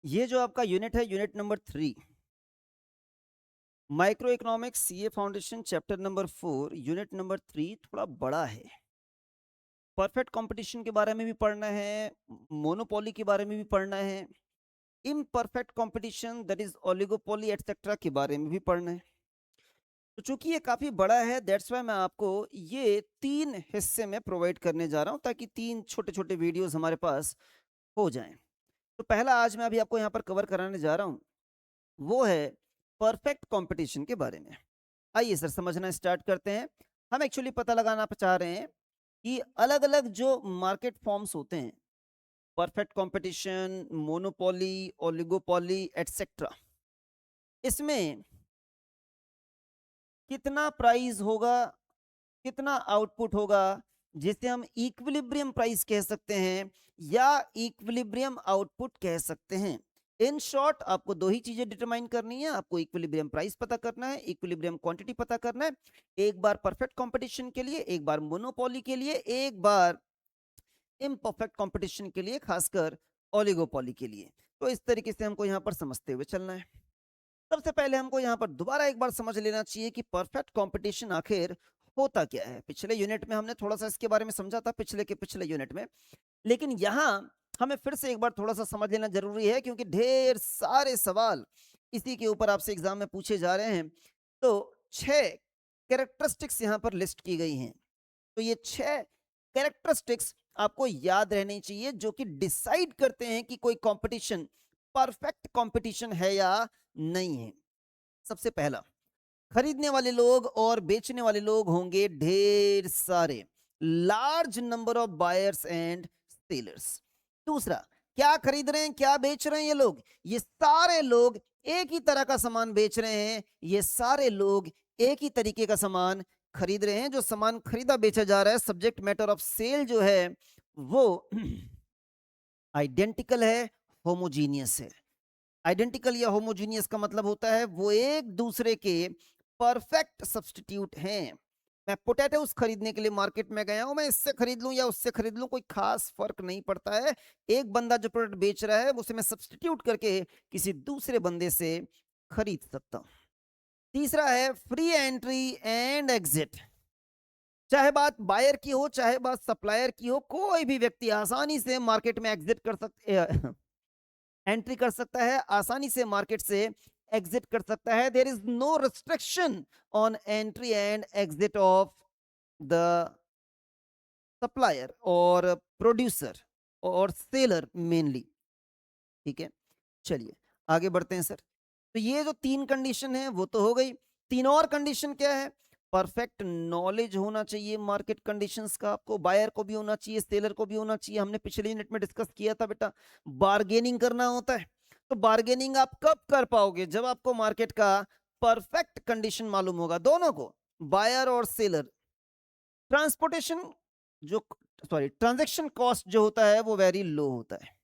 ये जो आपका यूनिट है, unit number 3, micro economics CA foundation, chapter number 4, unit number 3 थोड़ा बड़ा है। परफेक्ट कंपटीशन के बारे में भी पढ़ना है, मोनोपोली के बारे में भी पढ़ना है, imperfect competition that is oligopoly etcetera के बारे में भी पढ़ना है। तो चूंकि ये काफी बड़ा है, दैट्स वाई मैं आपको ये 3 हिस्से में प्रोवाइड करने जा रहा हूं, ताकि 3 छोटे छोटे वीडियोस हमारे पास हो जाएं। तो पहला आज मैं अभी आपको यहाँ पर कवर कराने जा रहा हूँ, वो है परफेक्ट कंपटीशन के बारे में। आइए सर, समझना स्टार्ट करते हैं। हम एक्चुअली पता लगाना चाह रहे हैं कि अलग अलग जो मार्केट फॉर्म्स होते हैं, perfect competition, monopoly, oligopoly etcetera, इसमें कितना प्राइस होगा, कितना आउटपुट होगा, जिसे हम इक्विलिब्रियम प्राइस कह सकते हैं या इक्विलिब्रियम आउटपुट कह सकते हैं। इन शॉर्ट आपको दो ही चीजें डिटरमाइन करनी है, आपको इक्विलिब्रियम प्राइस पता करना है, इक्विलिब्रियम क्वांटिटी पता करना है। एक बार परफेक्ट कंपटीशन के लिए, एक बार मोनोपोली के लिए, एक बार इम्परफेक्ट कंपटीशन के लिए, खासकर ओलिगोपोली के लिए। तो इस तरीके से हमको यहाँ पर समझते हुए चलना है। सबसे पहले हमको यहाँ पर दोबारा एक बार समझ लेना चाहिए कि परफेक्ट कंपटीशन आखिर होता क्या है। पिछले यूनिट में हमने थोड़ा सा इसके बारे में समझा था, पिछले यूनिट में, लेकिन यहाँ हमें फिर से एक बार थोड़ा सा समझ लेना जरूरी है, क्योंकि ढेर सारे सवाल इसी के ऊपर आपसे एग्जाम में पूछे जा रहे हैं। तो 6 कैरेक्टरिस्टिक्स यहाँ पर लिस्ट की गई हैं। तो ये 6 कैरेक्टरिस्टिक्स आपको याद रहनी चाहिए, जो कि डिसाइड करते हैं कि कोई कंपटीशन परफेक्ट कंपटीशन है या नहीं है। सबसे पहला, खरीदने वाले लोग और बेचने वाले लोग होंगे ढेर सारे, large number of buyers and sellers. दूसरा, क्या खरीद रहे हैं, क्या बेच रहे हैं ये लोग? ये सारे लोग एक ही तरह का सामान बेच रहे हैं, ये सारे लोग एक ही तरीके का सामान खरीद रहे हैं। जो सामान खरीदा बेचा जा रहा है, सब्जेक्ट मैटर ऑफ सेल जो है वो आइडेंटिकल है, होमोजीनियस है। आइडेंटिकल या होमोजीनियस का मतलब होता है वो एक दूसरे के परफेक्ट सब्स्टिट्यूट हैं। मैं पोटैटोस खरीदने के लिए मार्केट में गया हूं, मैं इससे खरीद लूं या उससे खरीद लूं, कोई खास फर्क नहीं पड़ता है। एक बंदा जो प्रोडक्ट बेच रहा है उसे मैं सब्स्टिट्यूट करके किसी दूसरे बंदे से खरीद सकता हूं। तीसरा है फ्री एंट्री एंड एग्जिट। चाहे बात बायर की हो, चाहे बात सप्लायर की हो, कोई भी व्यक्ति आसानी से मार्केट में एग्जिट कर सकते एंट्री कर सकता है, आसानी से मार्केट से एग्जिट कर सकता है। There is no restriction on entry and exit of the supplier और प्रोड्यूसर और सेलर मेनली। ठीक है, चलिए आगे बढ़ते हैं सर। तो ये जो 3 कंडीशन है वो तो हो गई। 3 और कंडीशन क्या है? परफेक्ट नॉलेज होना चाहिए मार्केट कंडीशंस का, आपको बायर को भी होना चाहिए, सेलर को भी होना चाहिए। हमने पिछले यूनिट में डिस्कस किया था बेटा, बार्गेनिंग करना होता है। तो बार्गेनिंग आप कब कर पाओगे? जब आपको मार्केट का परफेक्ट कंडीशन मालूम होगा, दोनों को, बायर और सेलर। ट्रांसपोर्टेशन जो सॉरी ट्रांजैक्शन कॉस्ट जो होता है वो वेरी लो होता है।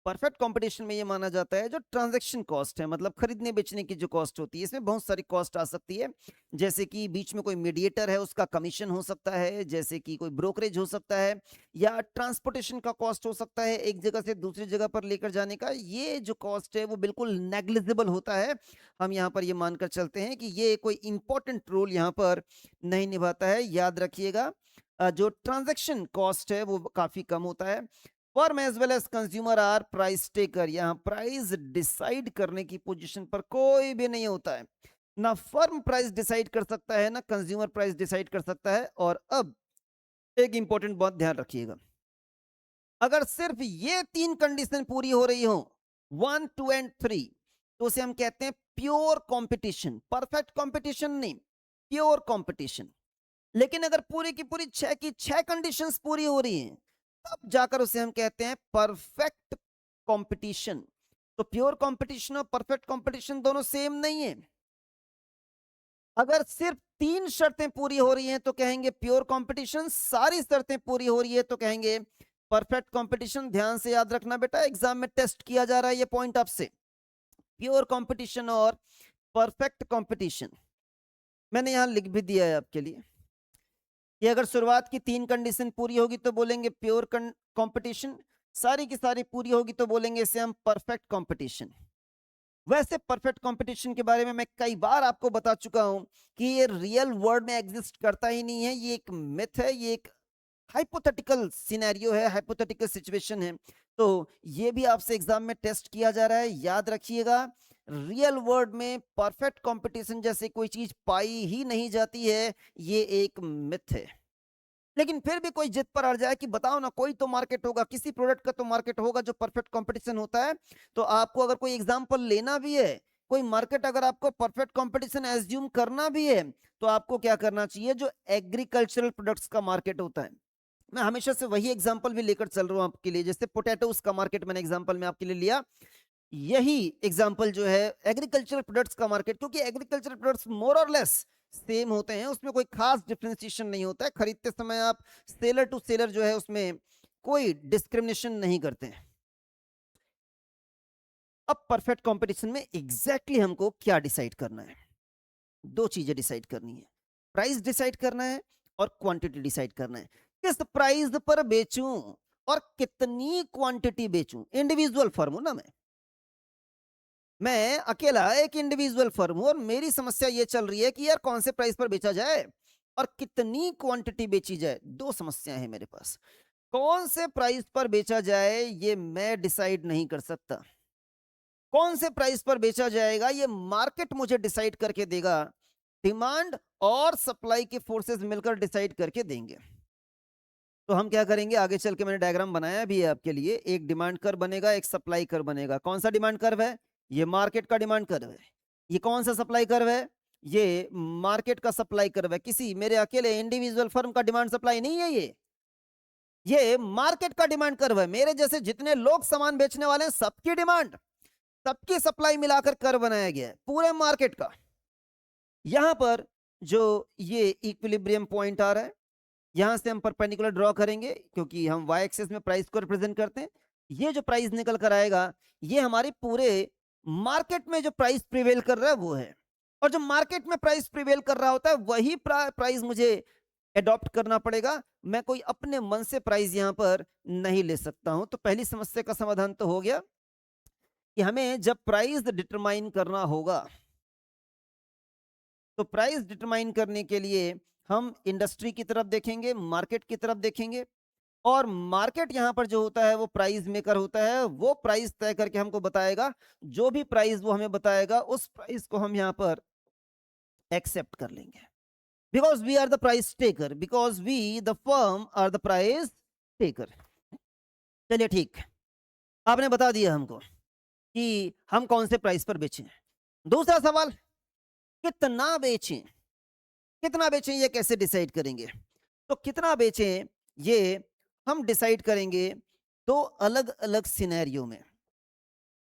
परफेक्ट कंपटीशन में ये माना जाता है जो ट्रांजैक्शन कॉस्ट है, मतलब खरीदने बेचने की जो कॉस्ट होती है, इसमें बहुत सारी कॉस्ट आ सकती है। जैसे कि बीच में कोई मीडिएटर है, उसका कमीशन हो सकता है, जैसे कि कोई ब्रोकरेज हो सकता है, या ट्रांसपोर्टेशन का कॉस्ट हो सकता है, एक जगह से दूसरी जगह पर लेकर जाने का। ये जो कॉस्ट है वो बिल्कुल नेग्लिजिबल होता है। हम यहाँ पर ये मानकर चलते हैं कि ये कोई इंपॉर्टेंट रोल यहाँ पर नहीं निभाता है। याद रखिएगा, जो ट्रांजेक्शन कॉस्ट है वो काफी कम होता है। Firm as well as consumer are price taker. यहाँ प्राइस डिसाइड करने की पोजीशन पर कोई भी नहीं होता है। ना फर्म प्राइस डिसाइड कर सकता है, ना कंज्यूमर प्राइस डिसाइड कर सकता है। और अब एक इंपॉर्टेंट बात ध्यान रखिएगा, अगर सिर्फ ये 3 कंडीशन पूरी हो रही हो, 1 2 एंड 3, तो उसे हम कहते हैं प्योर कंपटीशन। परफेक्ट कंपटीशन नहीं, प्योर कंपटीशन। लेकिन अगर पूरी की पूरी 6 की 6 कंडीशंस पूरी हो रही हैं, तब जाकर उसे हम कहते हैं परफेक्ट कंपटीशन। तो प्योर कंपटीशन और परफेक्ट कंपटीशन दोनों सेम नहीं है। अगर सिर्फ 3 शर्तें पूरी हो रही हैं तो कहेंगे प्योर कंपटीशन, सारी शर्तें पूरी हो रही है तो कहेंगे परफेक्ट कंपटीशन। ध्यान से याद रखना बेटा, एग्जाम में टेस्ट किया जा रहा है ये पॉइंट आपसे, प्योर कंपटीशन और परफेक्ट कंपटीशन। मैंने यहां लिख भी दिया है आपके लिए कि अगर शुरुआत की 3 कंडीशन पूरी होगी तो बोलेंगे प्योर कंपटीशन, सारी की सारी पूरी होगी तो बोलेंगे इसे हम परफेक्ट कंपटीशन। वैसे परफेक्ट कंपटीशन के बारे में मैं कई बार आपको बता चुका हूं कि ये रियल वर्ल्ड में एग्जिस्ट करता ही नहीं है, ये एक मिथ है, ये एक हाइपोथेटिकल सिनेरियो है, हाइपोथेटिकल सिचुएशन है। तो ये भी आपसे एग्जाम में टेस्ट किया जा रहा है, याद रखिएगा। रियल वर्ल्ड में परफेक्ट कंपटीशन जैसे कोई चीज पाई ही नहीं जाती है, ये एक मिथ है। लेकिन फिर भी कोई जिद पर अड़ जाए कि बताओ ना, कोई तो मार्केट होगा, किसी प्रोडक्ट का तो मार्केट होगा जो परफेक्ट कंपटीशन होता है। तो आपको अगर कोई एग्जांपल लेना भी है, कोई मार्केट अगर आपको परफेक्ट कंपटीशन एज्यूम करना भी है, तो आपको क्या करना चाहिए, जो एग्रीकल्चरल प्रोडक्ट्स का मार्केट होता है। मैं हमेशा से वही एग्जांपल भी लेकर चल रहा हूं आपके लिए, जैसे पोटैटोस का मार्केट मैंने एग्जांपल में आपके लिए लिया, यही एग्जांपल जो है एग्रीकल्चरल प्रोडक्ट्स का मार्केट, क्योंकि एग्रीकल्चरल प्रोडक्ट्स मोर और लेस सेम होते हैं, उसमें कोई खास डिफरेंशिएशन नहीं होता है। खरीदते समय आप सेलर टू सेलर जो है उसमें कोई डिस्क्रिमिनेशन नहीं करते हैं। अब परफेक्ट कंपटीशन में एग्जैक्टली हमको क्या डिसाइड करना है, दो चीजें डिसाइड करनी है, प्राइस डिसाइड करना है और क्वांटिटी डिसाइड करना है। किस प्राइस पर बेचूं और कितनी क्वांटिटी बेचूं। इंडिविजुअल फर्म हूं ना मैं अकेला एक इंडिविजुअल फर्म हूं और मेरी समस्या ये चल रही है कि यार कौन से प्राइस पर बेचा जाए और कितनी क्वांटिटी बेची जाए। दो समस्याएं हैं मेरे पास। कौन से प्राइस पर बेचा जाए ये मैं डिसाइड नहीं कर सकता, कौन से प्राइस पर बेचा जाएगा ये मार्केट मुझे डिसाइड करके देगा। डिमांड और सप्लाई के फोर्सेस मिलकर डिसाइड करके देंगे। तो हम क्या करेंगे, आगे चल के मैंने डायग्राम बनाया भी है आपके लिए, एक डिमांड कर्व बनेगा, एक सप्लाई कर्व बनेगा। कौन सा डिमांड कर्व है, ये मार्केट का डिमांड कर्व है। ये कौन सा सप्लाई कर्व है, ये मार्केट का सप्लाई कर्व है। किसी मेरे अकेले इंडिविजुअल फर्म का डिमांड सप्लाई नहीं है, ये मार्केट का डिमांड कर्व है। मेरे जैसे जितने लोग सामान बेचने वाले हैं सबकी डिमांड, सबकी सप्लाई मिलाकर कर्व बनाया गया है पूरे मार्केट का। यहां पर जो ये इक्विलिब्रियम पॉइंट आ रहा है, यहां से हम परपेंडिकुलर ड्रॉ करेंगे क्योंकि हम वाई एक्सिस में प्राइस को रिप्रेजेंट करते हैं। ये जो प्राइस निकल कर आएगा ये हमारे पूरे मार्केट में जो प्राइस प्रिवेल कर रहा है वो है। और जो मार्केट में प्राइस प्रिवेल कर रहा होता है वही प्राइस मुझे अडॉप्ट करना पड़ेगा। मैं कोई अपने मन से प्राइस यहां पर नहीं ले सकता हूं। तो पहली समस्या का समाधान तो हो गया कि हमें जब प्राइस डिटरमाइन करना होगा तो प्राइस डिटरमाइन करने के लिए हम इंडस्ट्री की तरफ देखेंगे, मार्केट की तरफ देखेंगे। और मार्केट यहां पर जो होता है वो प्राइस मेकर होता है, वो प्राइस तय करके हमको बताएगा। जो भी प्राइस वो हमें बताएगा उस प्राइस को हम यहां पर एक्सेप्ट कर लेंगे, because we are the price taker, because we the firm are the price taker. चलिए ठीक, आपने बता दिया हमको कि हम कौन से प्राइस पर बेचें। दूसरा सवाल, कितना बेचें, कितना बेचें ये कैसे डिसाइड करेंगे। तो कितना बेचें ये हम डिसाइड करेंगे दो अलग अलग सिनेरियो में।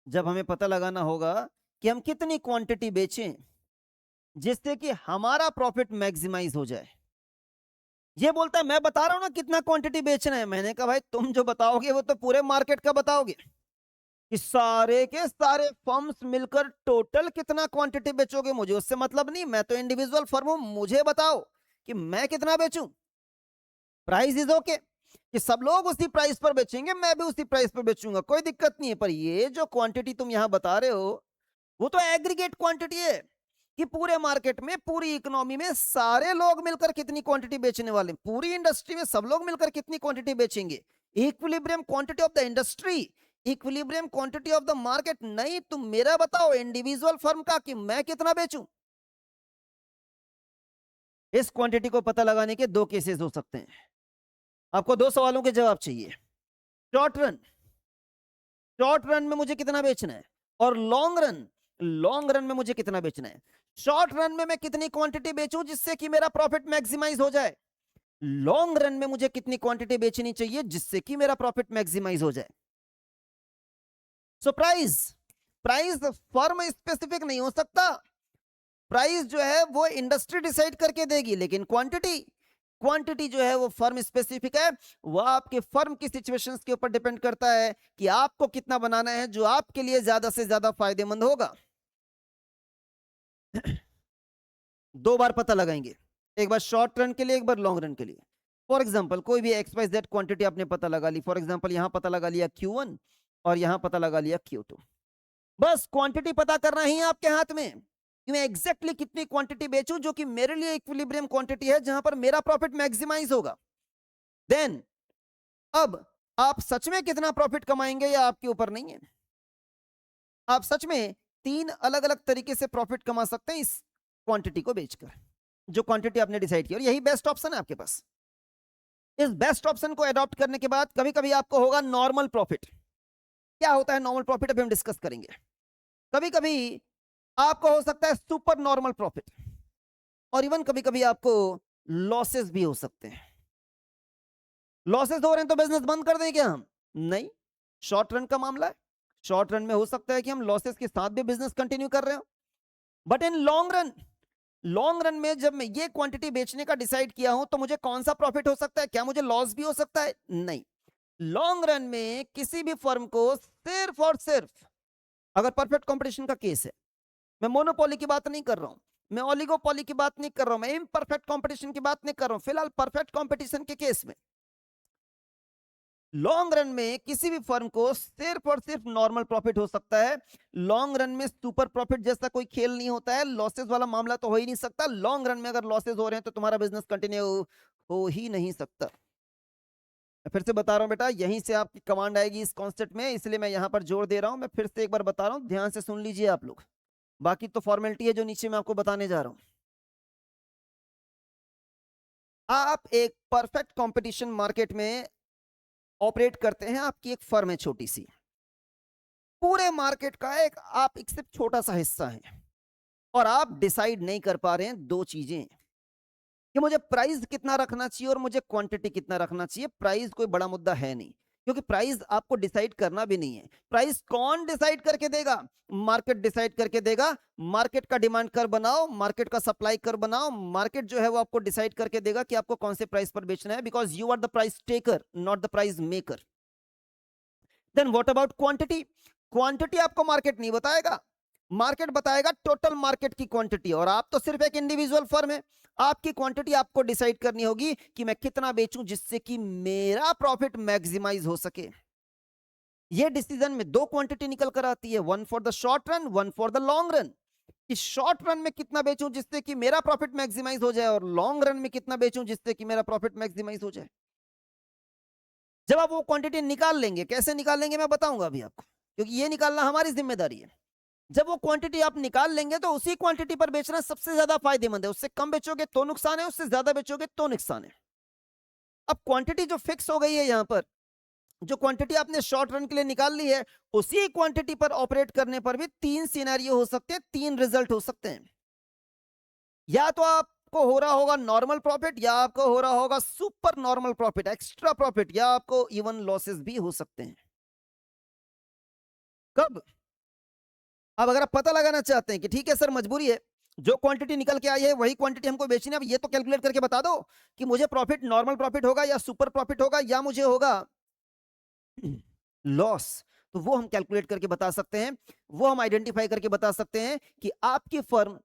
जब हमें पता लगाना होगा कि हम कितनी क्वांटिटी बेचें जिससे कि हमारा प्रॉफिट मैक्सिमाइज हो जाए। ये बोलता है मैं बता रहा हूं ना कितना क्वांटिटी बेचना है। मैंने कहा भाई तुम जो बताओगे वो तो पूरे मार्केट का बताओगे कि सारे के सारे फर्म्स मिलकर टोटल कितना क्वांटिटी बेचोगे, मुझे उससे मतलब नहीं। मैं तो इंडिविजुअल फर्म हूं, मुझे बताओ कि मैं कितना बेचूं। प्राइस इज ओके कि सब लोग उसी प्राइस पर बेचेंगे, मैं भी उसी प्राइस पर बेचूंगा, कोई दिक्कत नहीं है। पर ये जो क्वांटिटी तुम यहां बता रहे हो वो तो एग्रीगेट क्वांटिटी है कि पूरे मार्केट में, पूरी इकोनॉमी में सारे लोग मिलकर कितनी क्वांटिटी बेचने वाले, पूरी इंडस्ट्री में सब लोग मिलकर कितनी क्वांटिटी बेचेंगे। Equilibrium quantity of the industry, equilibrium quantity of the market नहीं। तुम मेरा बताओ इंडिविजुअल फर्म का कि मैं कितना बेचूं। इस क्वांटिटी को पता लगाने के दो केसेस हो सकते हैं। आपको दो सवालों के जवाब चाहिए। शॉर्ट रन, शॉर्ट रन में मुझे कितना बेचना है, और लॉन्ग रन, लॉन्ग रन में मुझे कितना बेचना है। शॉर्ट रन में मैं कितनी क्वांटिटी बेचूं जिससे कि मेरा प्रॉफिट मैक्सिमाइज हो जाए, लॉन्ग रन में मुझे कितनी क्वांटिटी बेचनी चाहिए जिससे कि मेरा प्रॉफिट मैक्सिमाइज हो जाए। So price, price firm specific नहीं हो सकता। प्राइस जो है वो इंडस्ट्री डिसाइड करके देगी, लेकिन क्वांटिटी, क्वांटिटी जो है वो फर्म स्पेसिफिक है। वो आपके फर्म की सिचुएशंस के ऊपर डिपेंड करता है कि आपको कितना बनाना है जो आपके लिए ज्यादा से ज्यादा फायदेमंद होगा। दो बार पता लगाएंगे, एक बार शॉर्ट रन के लिए, एक बार लॉन्ग रन के लिए। फॉर एग्जाम्पल कोई भी XYZ क्वांटिटी आपने पता लगा ली, फॉर एग्जाम्पल यहां पता लगा लिया Q1 और यहां पता लगा लिया Q2। बस क्वांटिटी पता करना ही है आपके हाथ में कि मैं एग्जैक्टली कितनी क्वांटिटी बेचूं जो कि मेरे लिए इक्विलिब्रियम क्वांटिटी है, जहां पर मेरा प्रॉफिट मैक्सिमाइज होगा। देन अब आप सच में कितना प्रॉफिट कमाएंगे या आपके ऊपर नहीं है। आप सच में 3 अलग अलग तरीके से प्रॉफिट कमा सकते हैं इस क्वांटिटी को बेचकर, जो क्वांटिटी आपने डिसाइड की, और यही बेस्ट ऑप्शन है आपके पास। इस बेस्ट ऑप्शन को अडॉप्ट करने के बाद कभी कभी आपको होगा नॉर्मल प्रॉफिट। क्या होता है नॉर्मल प्रॉफिट, अभी हम डिस्कस करेंगे। कभी कभी आपको हो सकता है सुपर नॉर्मल प्रॉफिट, और इवन कभी कभी आपको लॉसेस भी हो सकते हैं। लॉसेस हो रहे हैं तो बिजनेस बंद कर दें क्या हम? नहीं, शॉर्ट रन का मामला है। शॉर्ट रन में हो सकता है कि हम लॉसेस के साथ भी बिजनेस कंटिन्यू कर रहे हो, बट इन लॉन्ग रन में जब मैं ये क्वांटिटी बेचने का डिसाइड किया हूं तो मुझे कौन सा प्रॉफिट हो सकता है? क्या मुझे लॉस भी हो सकता है? नहीं। लॉन्ग रन में किसी भी फर्म को सिर्फ और सिर्फ, अगर परफेक्ट कंपटीशन का केस है, मैं मोनोपोली की बात नहीं कर रहा हूं, मैं ओलिगोपोली की बात नहीं कर रहा हूं, मैं इम्परफेक्ट कंपटीशन की बात नहीं कर रहा हूं, फिलहाल परफेक्ट कंपटीशन के केस में लॉन्ग रन में किसी भी फर्म को सिर्फ और सिर्फ नॉर्मल प्रॉफिट हो सकता है। लॉन्ग रन में सुपर प्रॉफिट जैसा कोई खेल नहीं होता है, लॉसेस वाला मामला तो हो ही नहीं सकता। लॉन्ग रन में अगर लॉसेस हो रहे हैं तो तुम्हारा बिजनेस कंटिन्यू हो ही नहीं सकता। मैं फिर से बता रहा हूं बेटा, यहीं से आपकी कमांड आएगी इस कॉन्सेप्ट में, इसलिए मैं यहां पर जोर दे रहा हूं। मैं फिर से एक बार बता रहा हूं, ध्यान से सुन लीजिए आप लोग। बाकी तो फॉर्मेलिटी है जो नीचे मैं आपको बताने जा रहा हूं। आप एक परफेक्ट कंपटीशन मार्केट में ऑपरेट करते हैं, आपकी एक फर्म है छोटी सी, पूरे मार्केट का आप एक सिर्फ छोटा सा हिस्सा है, और आप डिसाइड नहीं कर पा रहे हैं दो चीजें कि मुझे प्राइस कितना रखना चाहिए और मुझे क्वांटिटी कितना रखना चाहिए। प्राइस कोई बड़ा मुद्दा है नहीं, क्योंकि प्राइस आपको डिसाइड करना भी नहीं है। प्राइस कौन डिसाइड करके देगा? मार्केट डिसाइड करके देगा। मार्केट का डिमांड कर बनाओ, मार्केट का सप्लाई कर बनाओ, मार्केट जो है वो आपको डिसाइड करके देगा कि आपको कौन से प्राइस पर बेचना है, because you are the price taker not the price maker. Then what about quantity? Quantity आपको मार्केट नहीं बताएगा, मार्केट बताएगा टोटल मार्केट की क्वांटिटी, और आप तो सिर्फ एक इंडिविजुअल फर्म है। आपकी क्वांटिटी आपको डिसाइड करनी होगी कि मैं कितना बेचूं जिससे कि मेरा प्रॉफिट मैक्सिमाइज हो सके। ये डिसीजन में दो क्वांटिटी निकल कर आती है, one for the short run, one for the long run. कि शॉर्ट रन में कितना बेचूं जिससे कि मेरा प्रॉफिट मैक्सिमाइज हो जाए, और लॉन्ग रन में कितना बेचूं जिससे कि मेरा प्रॉफिट मैक्सिमाइज हो जाए। जब आप वो क्वांटिटी निकाल लेंगे, कैसे निकालेंगे मैं बताऊंगा अभी आपको, क्योंकि ये निकालना हमारी जिम्मेदारी है। जब वो क्वांटिटी आप निकाल लेंगे तो उसी क्वांटिटी पर बेचना सबसे ज्यादा फायदेमंद है। उससे कम बेचोगे तो नुकसान है, उससे ज्यादा बेचोगे तो नुकसान है। अब क्वांटिटी जो फिक्स हो गई है यहां पर, जो क्वांटिटी आपने शॉर्ट रन के लिए निकाल ली है, उसी क्वांटिटी पर ऑपरेट करने पर भी तीन सिनेरियो हो सकते हैं, तीन रिजल्ट हो सकते हैं। या तो आपको हो रहा होगा नॉर्मल प्रॉफिट, या आपको हो रहा होगा super normal profit, extra profit, या आपको इवन लॉसेस भी हो सकते हैं। कब? अब अगर आप पता लगाना चाहते हैं कि ठीक है सर मजबूरी है, जो क्वांटिटी निकल के आई है वही क्वांटिटी हमको बेचनी है, अब ये तो कैलकुलेट करके बता दो कि मुझे प्रॉफिट नॉर्मल प्रॉफिट होगा या सुपर प्रॉफिट होगा या मुझे होगा लॉस, तो वो हम कैलकुलेट करके बता सकते हैं, वो हम आइडेंटिफाई करके बता सकते हैं कि आपकी फर्म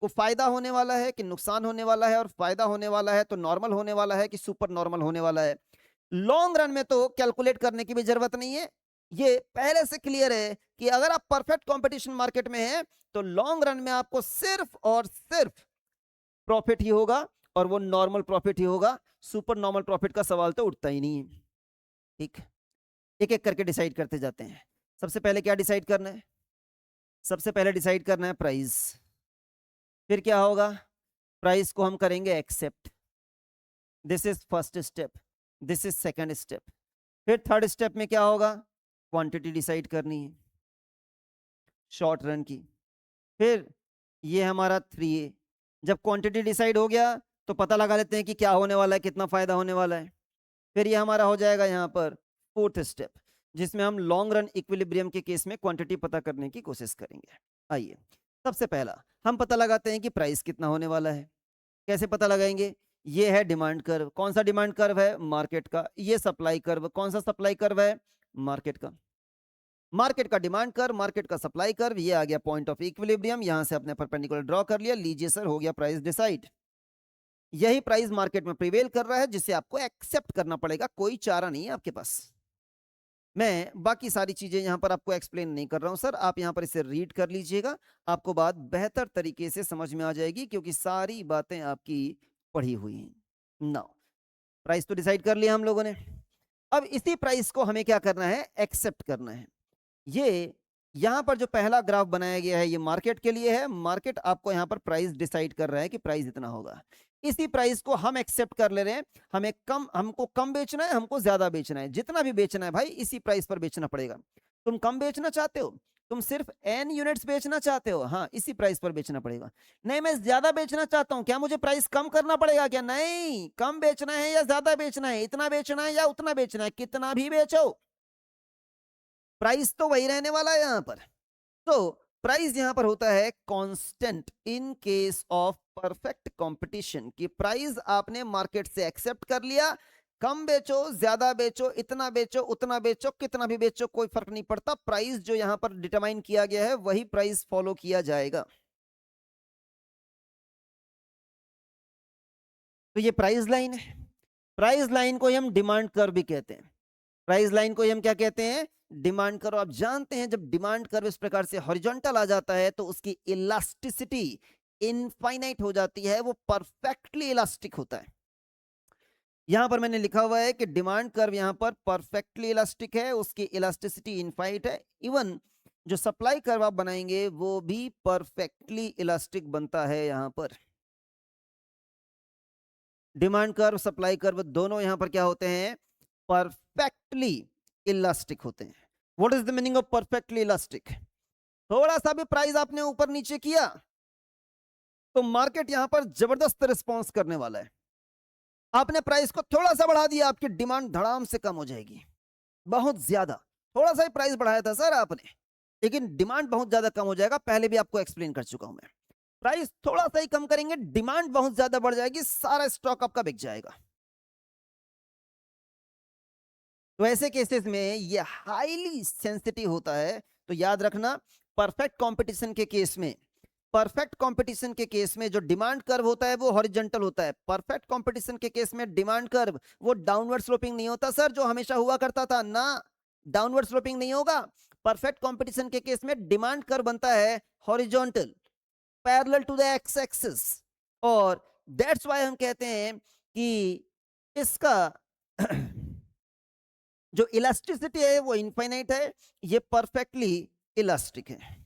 को फायदा होने वाला है कि नुकसान होने वाला है, और फायदा होने वाला है तो नॉर्मल होने वाला है कि सुपर नॉर्मल होने वाला है। लॉन्ग रन में तो कैलकुलेट करने की भी जरूरत नहीं है, ये पहले से क्लियर है कि अगर आप परफेक्ट कंपटीशन मार्केट में हैं तो लॉन्ग रन में आपको सिर्फ और सिर्फ प्रॉफिट ही होगा, और वो नॉर्मल प्रॉफिट ही होगा। सुपर नॉर्मल प्रॉफिट का सवाल तो उठता ही नहीं है। ठीक, एक एक करके डिसाइड करते जाते हैं। सबसे पहले क्या डिसाइड करना है? सबसे पहले डिसाइड करना है प्राइस। फिर क्या होगा? प्राइस को हम करेंगे accept, this is first step, this is second step. फिर थर्ड स्टेप में क्या होगा? क्वांटिटी डिसाइड करनी है शॉर्ट रन की। फिर ये हमारा 3A। जब क्वांटिटी डिसाइड हो गया तो पता लगा लेते हैं कि क्या होने वाला है, कितना फायदा होने वाला है। फिर ये हमारा हो जाएगा यहाँ पर फोर्थ स्टेप, जिसमें हम लॉन्ग रन इक्विलिब्रियम के केस में क्वांटिटी पता करने की कोशिश करेंगे। आइए, सबसे पहला हम पता लगाते हैं कि प्राइस कितना होने वाला है। कैसे पता लगाएंगे? ये है डिमांड कर्व। कौन सा डिमांड कर्व है? मार्केट का। ये सप्लाई कर्व। कौन सा सप्लाई कर्व है? मार्केट का। मार्केट का डिमांड कर्व, मार्केट का सप्लाई कर्व, ये आ गया पॉइंट ऑफ इक्विलिब्रियम। यहां से अपने परपेंडिकुलर ड्रॉ कर लिया। लीजिए सर, हो गया प्राइस डिसाइड। यही प्राइस मार्केट में प्रिवेल कर रहा है, जिसे आपको एक्सेप्ट करना पड़ेगा, कोई चारा नहीं है आपके पास। मैं बाकी सारी चीजें यहां पर आपको एक्सप्लेन नहीं कर रहा हूं सर, आप यहां पर इसे रीड कर लीजिएगा, आपको बात बेहतर तरीके से समझ में आ जाएगी, क्योंकि सारी बातें आपकी पढ़ी हुई हैं। नाउ प्राइस तो डिसाइड कर लिया हम लोगों ने, अब इसी प्राइस को हमें क्या करना है, एक्सेप्ट करना है। ये यहां पर जो पहला ग्राफ बनाया गया है, ये मार्केट के लिए है, मार्केट आपको यहां पर प्राइस डिसाइड कर रहा है कि प्राइस इतना होगा, इसी प्राइस को हम एक्सेप्ट कर ले रहे हैं। हमें कम, हमको कम बेचना है, हमको ज्यादा बेचना है, जितना भी बेचना है भाई इसी प्राइस पर बेचना पड़ेगा। तुम कम बेचना चाहते हो, तुम सिर्फ n यूनिट्स बेचना चाहते हो, हाँ इसी प्राइस पर बेचना पड़ेगा। नहीं मैं ज्यादा बेचना चाहता हूं, क्या मुझे प्राइस कम करना पड़ेगा क्या? नहीं, कम बेचना है या ज्यादा बेचना है, इतना बेचना है या उतना बेचना है, कितना भी बेचो प्राइस तो वही रहने वाला है यहां पर। तो प्राइस यहां पर होता है constant in case of perfect competition, कि प्राइस आपने मार्केट से एक्सेप्ट कर लिया, कम बेचो ज्यादा बेचो, इतना बेचो उतना बेचो, कितना भी बेचो कोई फर्क नहीं पड़ता, प्राइस जो यहां पर डिटरमाइन किया गया है वही प्राइस फॉलो किया जाएगा। तो ये प्राइस लाइन है, प्राइस लाइन को हम डिमांड कर्व भी कहते हैं, प्राइस लाइन को हम क्या कहते हैं, डिमांड कर्व। आप जानते हैं जब डिमांड कर्व इस प्रकार से हॉरिजॉन्टल आ जाता है तो उसकी इलास्टिसिटी इनफाइनाइट हो जाती है, वो परफेक्टली इलास्टिक होता है। यहां पर मैंने लिखा हुआ है कि डिमांड कर्व यहां पर परफेक्टली इलास्टिक है, उसकी इलास्टिसिटी इनफाइनाइट है। इवन जो सप्लाई कर्व आप बनाएंगे वो भी परफेक्टली इलास्टिक बनता है। यहां पर डिमांड कर्व सप्लाई कर्व दोनों यहां पर क्या होते हैं, परफेक्टली इलास्टिक होते हैं। What is the meaning of perfectly elastic? थोड़ा सा भी प्राइस आपने ऊपर नीचे किया तो मार्केट यहां पर जबरदस्त रिस्पॉन्स करने वाला है। आपने प्राइस को थोड़ा सा बढ़ा दिया, आपकी डिमांड धड़ाम से कम हो जाएगी, बहुत ज्यादा। थोड़ा सा ही प्राइस बढ़ाया था सर आपने, लेकिन डिमांड बहुत ज्यादा कम हो जाएगा, पहले भी आपको एक्सप्लेन कर चुका हूं मैं। प्राइस थोड़ा सा ही कम करेंगे, डिमांड बहुत ज्यादा बढ़ जाएगी, सारा स्टॉक आपका बिक जाएगा। तो ऐसे केसेस में ये हाईली सेंसिटिव होता है। तो याद रखना, परफेक्ट कंपटीशन के केस में, परफेक्ट कंपटीशन के केस में जो डिमांड कर्व होता है वो हॉरिजॉन्टल होता है। परफेक्ट कंपटीशन के केस में डिमांड कर्व वो डाउनवर्ड स्लोपिंग नहीं होता सर, जो हमेशा हुआ करता था ना, डाउनवर्ड स्लोपिंग नहीं होगा। परफेक्ट कंपटीशन के केस में डिमांड कर्व बनता है horizontal, parallel to the X axis. और दैट्स व्हाई हम कहते हैं कि इसका जो इलास्टिसिटी है वो इनफाइनाइट है, ये परफेक्टली इलास्टिक है।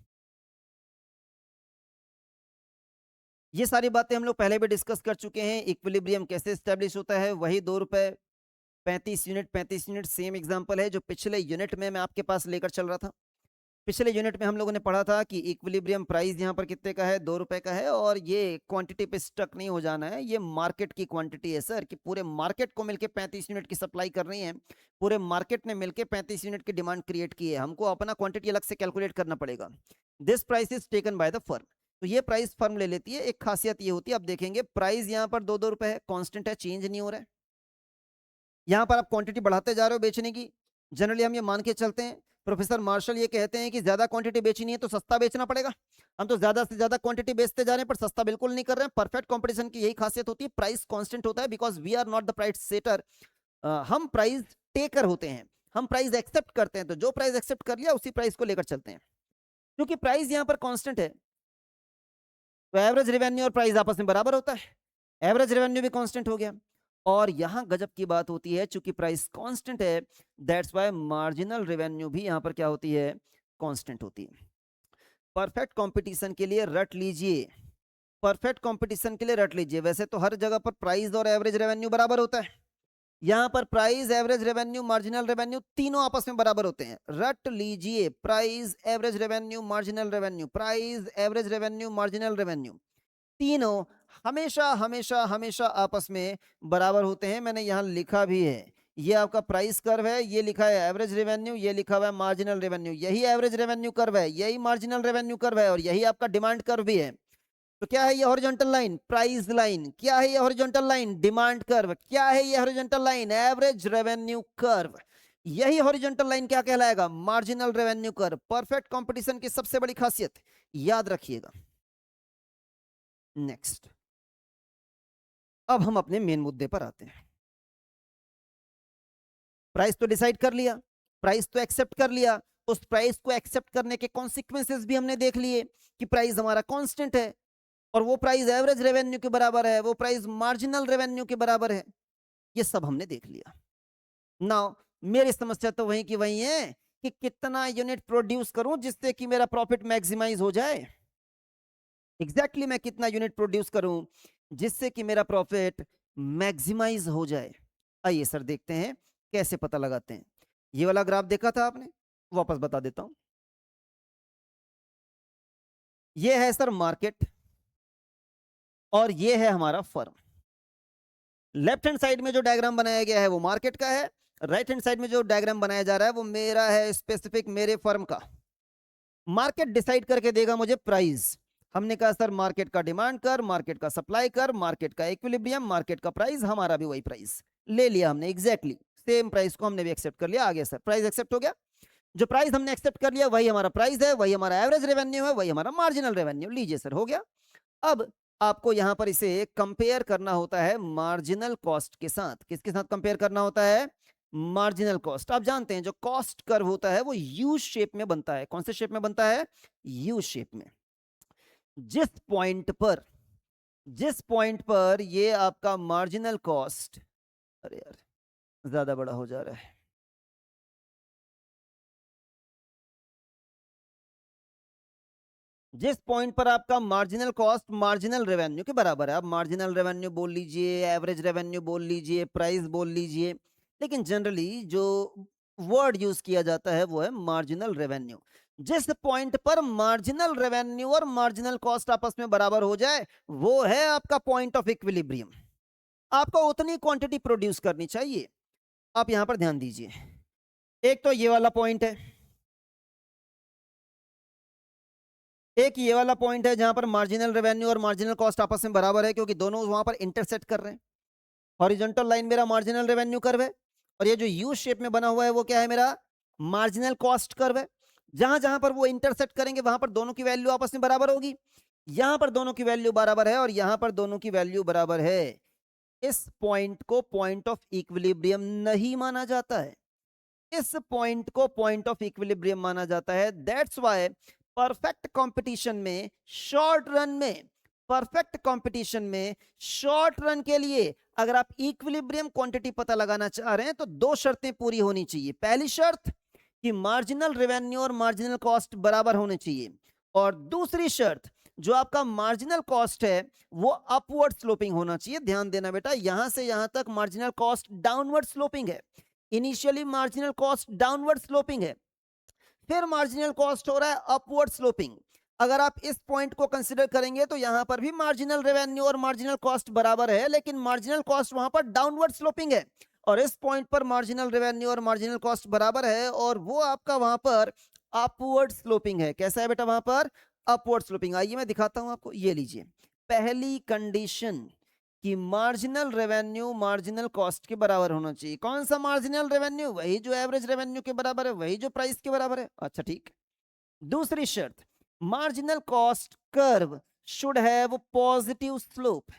ये सारी बातें हम लोग पहले भी डिस्कस कर चुके हैं। इक्विलिब्रियम कैसे स्टैब्लिश होता है, वही 2 रुपए 35 यूनिट 35 यूनिट सेम एग्जांपल है जो पिछले यूनिट में मैं आपके पास लेकर चल रहा था। पिछले यूनिट में हम लोगों ने पढ़ा था कि इक्विलिब्रियम प्राइस यहाँ पर कितने का है, 2 रुपए का है, और ये क्वांटिटी पे स्टक नहीं हो जाना है, ये मार्केट की क्वांटिटी है सर, कि पूरे मार्केट को मिलके 35 यूनिट की सप्लाई करनी है, पूरे मार्केट ने मिलके 35 यूनिट की डिमांड क्रिएट की है, हमको अपना क्वांटिटी अलग से कैलकुलेट करना पड़ेगा। This price is taken by the firm. तो ये प्राइस फर्म ले लेती है। एक खासियत ये होती है, आप देखेंगे प्राइस यहाँ पर 2 2 रुपए है, कांस्टेंट है, चेंज नहीं हो रहा है। यहाँ पर आप क्वांटिटी बढ़ाते जा रहे हो बेचने की, जनरली हम ये मान के चलते हैं, प्रोफेसर मार्शल ये कहते हैं कि ज्यादा क्वांटिटी बेचनी है तो सस्ता बेचना पड़ेगा। हम तो ज्यादा से ज्यादा क्वांटिटी बेचते जा रहे हैं पर सस्ता बिल्कुल नहीं कर रहे हैं। परफेक्ट कंपटीशन की यही खासियत होती है, प्राइस कांस्टेंट होता है, because we are not the price setter, हम प्राइस टेकर होते हैं, हम प्राइस एक्सेप्ट करते हैं, तो जो प्राइस एक्सेप्ट कर लिया उसी प्राइस को लेकर चलते हैं। क्योंकि प्राइस यहाँ पर कांस्टेंट है तो एवरेज रेवेन्यू और प्राइस आपस में बराबर होता है, एवरेज रेवेन्यू भी कांस्टेंट हो गया। और यहां गजब की बात होती है, चूंकि प्राइस कांस्टेंट है, दैट्स व्हाई मार्जिनल रेवेन्यू भी यहां पर क्या होती है, कांस्टेंट होती है। परफेक्ट कंपटीशन के लिए रट लीजिए, परफेक्ट कंपटीशन के लिए रट लीजिए, वैसे तो हर जगह पर प्राइस और एवरेज रेवेन्यू बराबर होता है, यहां पर price average revenue marginal revenue तीनों आपस में बराबर होते हैं। रट लीजिए, price average revenue marginal revenue, price average revenue marginal revenue, तीनों हमेशा हमेशा हमेशा आपस में बराबर होते हैं। मैंने यहां लिखा भी है, ये आपका प्राइस कर्व है, ये लिखा है एवरेज रेवेन्यू, ये लिखा हुआ है मार्जिनल रेवेन्यू, यही एवरेज रेवेन्यू कर्व है, यही मार्जिनल रेवेन्यू कर्व है, और यही आपका डिमांड कर्व भी है। तो क्या है ये हॉरिजॉन्टल लाइन, प्राइस लाइन, क्या है ये हॉरिजॉन्टल लाइन, डिमांड कर्व, क्या है ये horizontal line, average revenue curve, यही हॉरिजॉन्टल लाइन क्या कहलाएगा, marginal revenue curve. Perfect competition की सबसे बड़ी खासियत याद रखिएगा। नेक्स्ट, अब हम अपने मेन मुद्दे पर आते हैं। प्राइस तो डिसाइड कर लिया, प्राइस तो एक्सेप्ट कर लिया, उस प्राइस को एक्सेप्ट करने के कॉन्सिक्वेंसेस भी हमने देख लिए कि प्राइस हमारा कांस्टेंट है और वो प्राइस एवरेज रेवेन्यू के बराबर है, वो प्राइस मार्जिनल रेवेन्यू के बराबर है। ये सब हमने देख लिया। नाउ मेरी समस्या तो वही की वही है कि कितना यूनिट प्रोड्यूस करूं जिससे कि मेरा प्रॉफिट मैक्सिमाइज हो जाए। एग्जैक्टली मैं कितना यूनिट प्रोड्यूस करूं जिससे कि मेरा प्रॉफिट मैक्सिमाइज हो जाए। आइए सर देखते हैं कैसे पता लगाते हैं। ये वाला ग्राफ देखा था आपने, वापस बता देता हूं। ये है सर मार्केट और ये है हमारा फर्म। लेफ्ट हैंड साइड में जो डायग्राम बनाया गया है वो मार्केट का है, राइट हैंड साइड में जो डायग्राम बनाया जा रहा है वो मेरा है, स्पेसिफिक मेरे फर्म का। मार्केट डिसाइड करके देगा मुझे प्राइस। हमने कहा सर मार्केट का डिमांड कर, मार्केट का सप्लाई कर, मार्केट का इक्विलिब्रियम, मार्केट का प्राइस, हमारा भी वही प्राइस ले लिया हमने। एग्जैक्टली सेम प्राइस को हमने भी एक्सेप्ट कर लिया। आगे सर प्राइस एक्सेप्ट हो गया, जो प्राइस हमने एक्सेप्ट कर लिया वही हमारा प्राइस है, वही हमारा एवरेज रेवेन्यू है, वही हमारा मार्जिनल रेवेन्यू। लीजिए सर हो गया। अब आपको यहां पर इसे कंपेयर करना होता है मार्जिनल कॉस्ट के साथ। किसके साथ कंपेयर करना होता है? Marginal cost. आप जानते हैं जो कॉस्ट कर्व होता है वो यू शेप में बनता है। कौन से शेप में बनता है? यू शेप में। जिस पॉइंट पर ये आपका मार्जिनल कॉस्ट, अरे यार ज्यादा बड़ा हो जा रहा है, जिस पॉइंट पर आपका मार्जिनल कॉस्ट मार्जिनल रेवेन्यू के बराबर है, आप मार्जिनल रेवेन्यू बोल लीजिए, एवरेज रेवेन्यू बोल लीजिए, प्राइस बोल लीजिए, लेकिन जनरली जो वर्ड यूज किया जाता है वो है मार्जिनल रेवेन्यू। जिस पॉइंट पर मार्जिनल रेवेन्यू और मार्जिनल कॉस्ट आपस में बराबर हो जाए वो है आपका पॉइंट ऑफ इक्विलिब्रियम। आपको उतनी क्वांटिटी प्रोड्यूस करनी चाहिए। आप यहां पर ध्यान दीजिए, एक तो ये वाला पॉइंट है, एक ये वाला पॉइंट है जहां पर मार्जिनल रेवेन्यू और मार्जिनल कॉस्ट आपस में बराबर है क्योंकि दोनों वहां पर इंटरसेक्ट कर रहे हैं। हॉरिजॉन्टल लाइन मेरा मार्जिनल रेवेन्यू कर्व है और ये जो यू शेप में बना हुआ है वो क्या है? मेरा मार्जिनल कॉस्ट कर्व है। जहां जहां पर वो इंटरसेक्ट करेंगे वहां पर दोनों की वैल्यू आपस में बराबर होगी। यहां पर दोनों की वैल्यू बराबर है और यहां पर दोनों की वैल्यू बराबर है। इस पॉइंट को पॉइंट ऑफ इक्विलिब्रियम नहीं माना जाता है, इस पॉइंट को पॉइंट ऑफ इक्विलिब्रियम माना जाता है। दैट्स वाई परफेक्ट कंपटीशन में, शॉर्ट रन में, परफेक्ट कंपटीशन में शॉर्ट रन के लिए अगर आप इक्विलिब्रियम क्वांटिटी पता लगाना चाह रहे हैं तो दो शर्तें पूरी होनी चाहिए। पहली शर्त कि मार्जिनल रेवेन्यू और मार्जिनल कॉस्ट बराबर होने चाहिए, और दूसरी शर्त जो आपका मार्जिनल कॉस्ट है वो अपवर्ड स्लोपिंग होना चाहिए। ध्यान देना बेटा, यहां से यहां तक मार्जिनल कॉस्ट डाउनवर्ड स्लोपिंग है। Initially marginal cost downward sloping है, फिर मार्जिनल कॉस्ट हो रहा है अपवर्ड स्लोपिंग। अगर आप इस पॉइंट को कंसीडर करेंगे तो यहां पर भी मार्जिनल रेवेन्यू और मार्जिनल कॉस्ट बराबर है, लेकिन मार्जिनल कॉस्ट वहां पर डाउनवर्ड स्लोपिंग है, और इस पॉइंट पर मार्जिनल रेवेन्यू और मार्जिनल कॉस्ट बराबर है और वो आपका वहां पर अपवर्ड स्लोपिंग है। कैसा है बेटा? वहां पर अपवर्ड स्लोपिंग। आइए मैं दिखाता हूं आपको, ये लीजिए। पहली कंडीशन कि मार्जिनल रेवेन्यू मार्जिनल कॉस्ट के बराबर होना चाहिए। कौन सा मार्जिनल रेवेन्यू? वही जो एवरेज रेवेन्यू के बराबर है, वही जो प्राइस के बराबर है। अच्छा ठीक। दूसरी शर्त, marginal cost curve should have positive slope.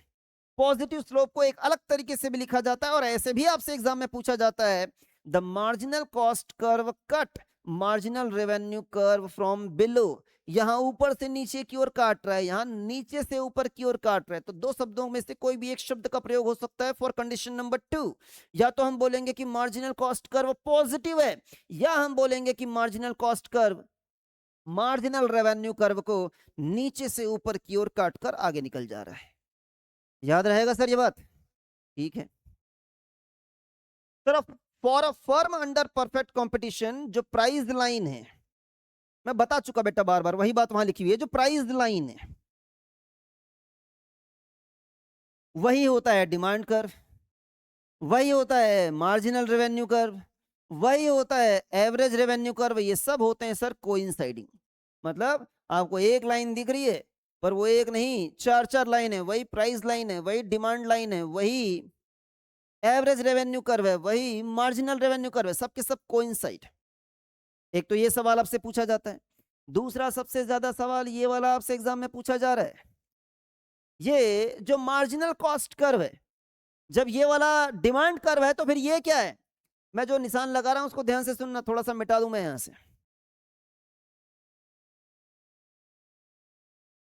Positive slope को एक अलग तरीके से भी लिखा जाता है और ऐसे भी आपसे एग्जाम में पूछा जाता है, the marginal cost curve cut marginal revenue curve from below. यहां ऊपर से नीचे की ओर काट रहा है, यहां नीचे से ऊपर की ओर काट रहा है। तो दो शब्दों में से कोई भी एक शब्द का प्रयोग हो सकता है फॉर कंडीशन नंबर 2। या तो हम बोलेंगे कि मार्जिनल कॉस्ट कर्व पॉजिटिव है, या हम बोलेंगे कि marginal cost curve marginal revenue curve को नीचे से ऊपर की ओर काटकर आगे निकल जा रहा है। याद रहेगा सर ये बात? ठीक है। सिर्फ for a firm under perfect competition जो प्राइस लाइन है, मैं बता चुका बेटा बार बार, वही बात वहां लिखी हुई है, जो प्राइस लाइन है वही होता है डिमांड कर्व, वही होता है मार्जिनल रेवेन्यू कर्व, वही होता है एवरेज रेवेन्यू कर्व। ये सब होते हैं सर कोइंसाइडिंग। मतलब आपको एक लाइन दिख रही है पर वो एक नहीं, चार चार लाइन है। वही प्राइस लाइन है, वही डिमांड लाइन है, वही एवरेज रेवेन्यू कर्व है, वही मार्जिनल रेवेन्यू कर्व है, सबके सब कोइंसाइड। एक तो ये सवाल आपसे पूछा जाता है। दूसरा सबसे ज्यादा सवाल ये वाला आपसे एग्जाम में पूछा जा रहा है, ये जो मार्जिनल कॉस्ट कर्व है जब ये वाला डिमांड कर्व है तो फिर ये क्या है, मैं जो निशान लगा रहा हूं उसको ध्यान से सुनना, थोड़ा सा मिटा दूं मैं यहां से,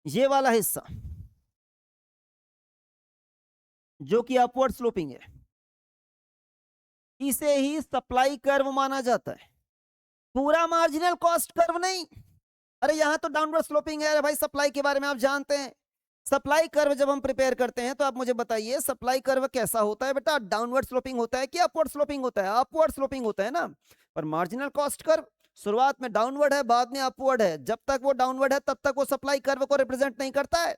ये वाला हिस्सा जो कि अपवर्ड स्लोपिंग है, इसे ही सप्लाई कर्व माना जाता है, पूरा मार्जिनल कॉस्ट कर्व नहीं। अरे यहां तो डाउनवर्ड स्लोपिंग है। अरे भाई सप्लाई के बारे में आप जानते हैं, सप्लाई कर्व जब हम प्रिपेयर करते हैं तो आप मुझे बताइए सप्लाई कर्व कैसा होता है बेटा, डाउनवर्ड स्लोपिंग होता है कि अपवर्ड स्लोपिंग होता है? अपवर्ड स्लोपिंग होता है ना। पर मार्जिनल कॉस्ट कर्व शुरुआत में डाउनवर्ड है, बाद में अपवर्ड है। जब तक वो डाउनवर्ड है तब तक वो सप्लाई कर्व को रिप्रेजेंट नहीं करता है,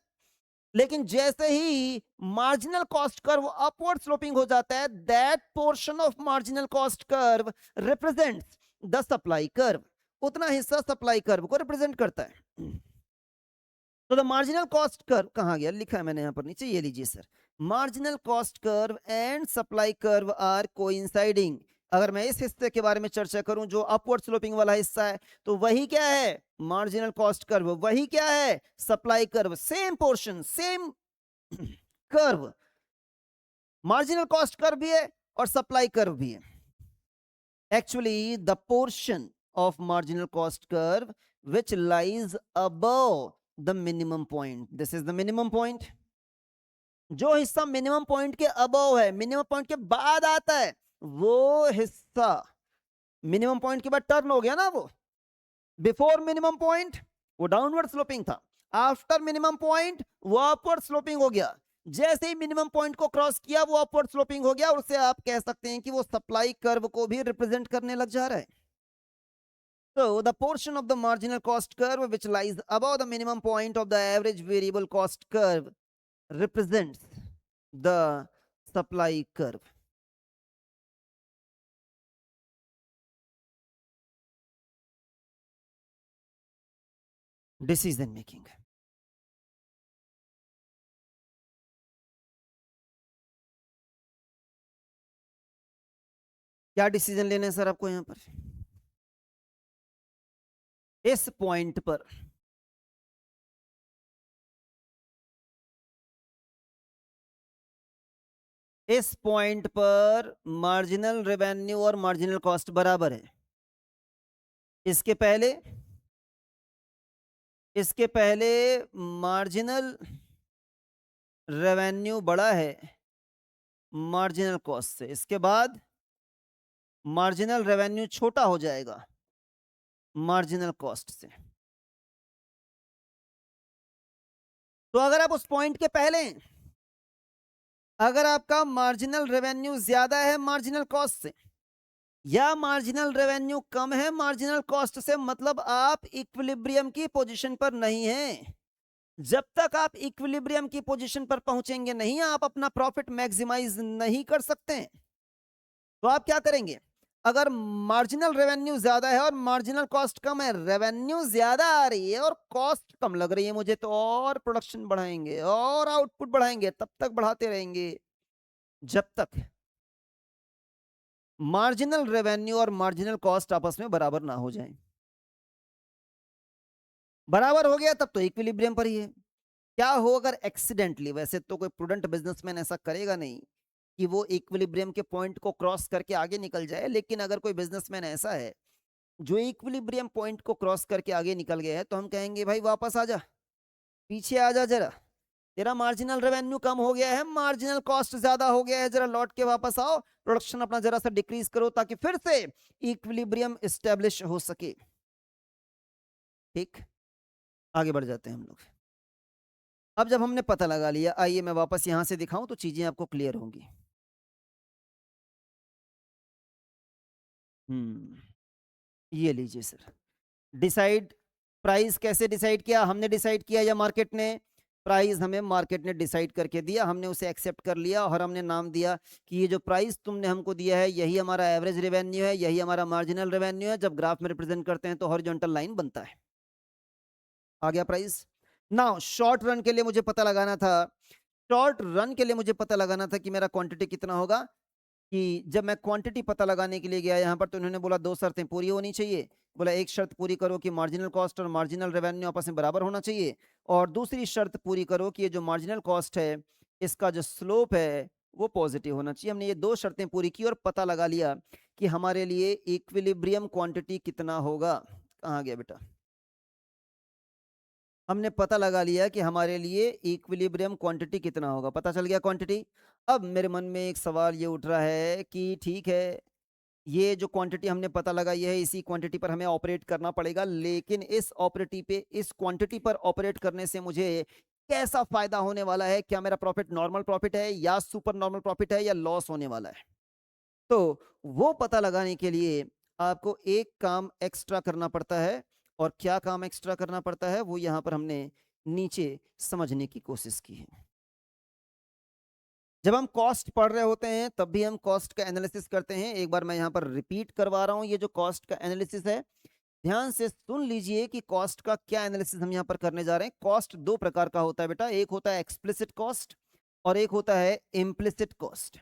लेकिन जैसे ही marginal cost curve upward sloping हो जाता है, that portion of marginal cost curve represents the supply curve, उतना हिस्सा सप्लाई कर्व को रिप्रेजेंट करता है। तो द मार्जिनल कॉस्ट कर्व कहां गया, लिखा है मैंने यहां पर नीचे, ये लीजिए sir, marginal cost curve and supply curve are coinciding. अगर मैं इस हिस्से के बारे में चर्चा करूं जो अपवर्ड स्लोपिंग वाला हिस्सा है, तो वही क्या है, मार्जिनल कॉस्ट कर्व, वही क्या है, supply curve, same portion same curve, marginal cost curve भी है और सप्लाई कर्व भी है। Actually the portion of marginal cost curve which lies above the minimum point, this is the minimum point, जो हिस्सा मिनिमम पॉइंट के above है, minimum point के बाद आता है, वो हिस्सा मिनिमम पॉइंट के बाद टर्न हो गया ना, वो बिफोर मिनिमम पॉइंट वो डाउनवर्ड स्लोपिंग था, आफ्टर मिनिमम पॉइंट वो अपवर्ड स्लोपिंग हो गया, जैसे ही मिनिमम पॉइंट को क्रॉस किया वो अपवर्ड स्लोपिंग हो गया, और उससे आप कह सकते हैं कि वो सप्लाई कर्व को भी रिप्रेजेंट करने लग जा रहा है। So the portion of the marginal cost curve which lies above the minimum point of the average variable cost curve represents the supply curve. Decision making. क्या डिसीजन लेने हैं सर आपको यहां पर, इस पॉइंट पर इस पॉइंट पर मार्जिनल रेवेन्यू और मार्जिनल कॉस्ट बराबर है। इसके पहले मार्जिनल रेवेन्यू बड़ा है मार्जिनल कॉस्ट से, इसके बाद मार्जिनल रेवेन्यू छोटा हो जाएगा मार्जिनल कॉस्ट से। तो अगर आप उस पॉइंट के पहले, अगर आपका मार्जिनल रेवेन्यू ज्यादा है मार्जिनल कॉस्ट से, या मार्जिनल रेवेन्यू कम है मार्जिनल कॉस्ट से, मतलब आप इक्विलिब्रियम की पोजीशन पर नहीं हैं। जब तक आप इक्विलिब्रियम की पोजीशन पर पहुंचेंगे नहीं, आप अपना प्रॉफिट मैक्सिमाइज नहीं कर सकते। तो आप क्या करेंगे, अगर मार्जिनल रेवेन्यू ज्यादा है और मार्जिनल कॉस्ट कम है, रेवेन्यू ज्यादा आ रही है और कॉस्ट कम लग रही है मुझे, तो और प्रोडक्शन बढ़ाएंगे और आउटपुट बढ़ाएंगे, तब तक बढ़ाते रहेंगे जब तक मार्जिनल रेवेन्यू और मार्जिनल कॉस्ट आपस में बराबर ना हो जाए। बराबर हो गया तब तो इक्विलिब्रियम पर ही है। क्या हो अगर एक्सीडेंटली, वैसे तो कोई प्रूडेंट बिजनेसमैन ऐसा करेगा नहीं कि वो इक्विलिब्रियम के पॉइंट को क्रॉस करके आगे निकल जाए, लेकिन अगर कोई बिजनेसमैन ऐसा है जो इक्विलिब्रियम पॉइंट को क्रॉस करके आगे निकल गया है, तो हम कहेंगे भाई वापस आ जा, पीछे आ जा जरा, तेरा मार्जिनल रेवेन्यू कम हो गया है, मार्जिनल कॉस्ट ज्यादा हो गया है, जरा लौट के वापस आओ, प्रोडक्शन अपना जरा सा डिक्रीज करो ताकि फिर से इक्विलिब्रियम एस्टेब्लिश हो सके। ठीक, आगे बढ़ जाते हैं हम लोग। अब जब हमने पता लगा लिया, आइए मैं वापस यहां से दिखाऊं तो चीजें आपको क्लियर होंगी। ये लीजिए सर, डिसाइड, प्राइस कैसे डिसाइड किया, हमने डिसाइड किया या मार्केट ने, प्राइस हमें मार्केट ने डिसाइड करके दिया, हमने उसे एक्सेप्ट कर लिया और हमने नाम दिया कि ये जो प्राइस तुमने हमको दिया है यही हमारा एवरेज रेवेन्यू है, यही हमारा मार्जिनल रेवेन्यू है। जब ग्राफ में रिप्रेजेंट करते हैं तो हॉरिजॉन्टल लाइन बनता है। आ गया प्राइस। नाउ शॉर्ट रन के लिए मुझे पता लगाना था, शॉर्ट रन के लिए मुझे पता लगाना था कि मेरा क्वांटिटी कितना होगा। कि जब मैं क्वांटिटी पता लगाने के लिए गया यहाँ पर, तो उन्होंने बोला दो शर्तें पूरी होनी चाहिए। बोला एक शर्त पूरी करो कि मार्जिनल कॉस्ट और मार्जिनल रेवेन्यू आपस में बराबर होना चाहिए, और दूसरी शर्त पूरी करो कि ये जो मार्जिनल कॉस्ट है इसका जो स्लोप है वो पॉजिटिव होना चाहिए। हमने ये 2 शर्तें पूरी की और पता लगा लिया कि हमारे लिए इक्विलिब्रियम क्वांटिटी कितना होगा। कहाँ गया बेटा? हमने पता लगा लिया कि हमारे लिए इक्विलिब्रियम क्वांटिटी कितना होगा, पता चल गया क्वांटिटी। अब मेरे मन में एक सवाल ये उठ रहा है कि ठीक है, ये जो क्वांटिटी हमने पता लगाई है, इसी क्वांटिटी पर हमें ऑपरेट करना पड़ेगा, लेकिन इस क्वांटिटी पर ऑपरेट करने से मुझे कैसा फायदा होने वाला है? क्या मेरा प्रॉफिट नॉर्मल प्रॉफिट है या सुपर नॉर्मल प्रॉफिट है या लॉस होने वाला है? तो वो पता लगाने के लिए आपको एक काम एक्स्ट्रा करना पड़ता है। और क्या काम एक्स्ट्रा करना पड़ता है वो यहां पर हमने नीचे समझने की कोशिश की है। जब हम कॉस्ट पढ़ रहे होते हैं तब भी हम कॉस्ट का एनालिसिस करते हैं। एक बार मैं यहां पर रिपीट करवा रहा हूं, ये जो कॉस्ट का एनालिसिस है, ध्यान से सुन लीजिए कि कॉस्ट का क्या एनालिसिस हम यहां पर करने जा रहे हैं। कॉस्ट दो प्रकार का होता है बेटा, एक होता है एक्सप्लिसिट कॉस्ट और एक होता है इम्प्लिसिट कॉस्ट।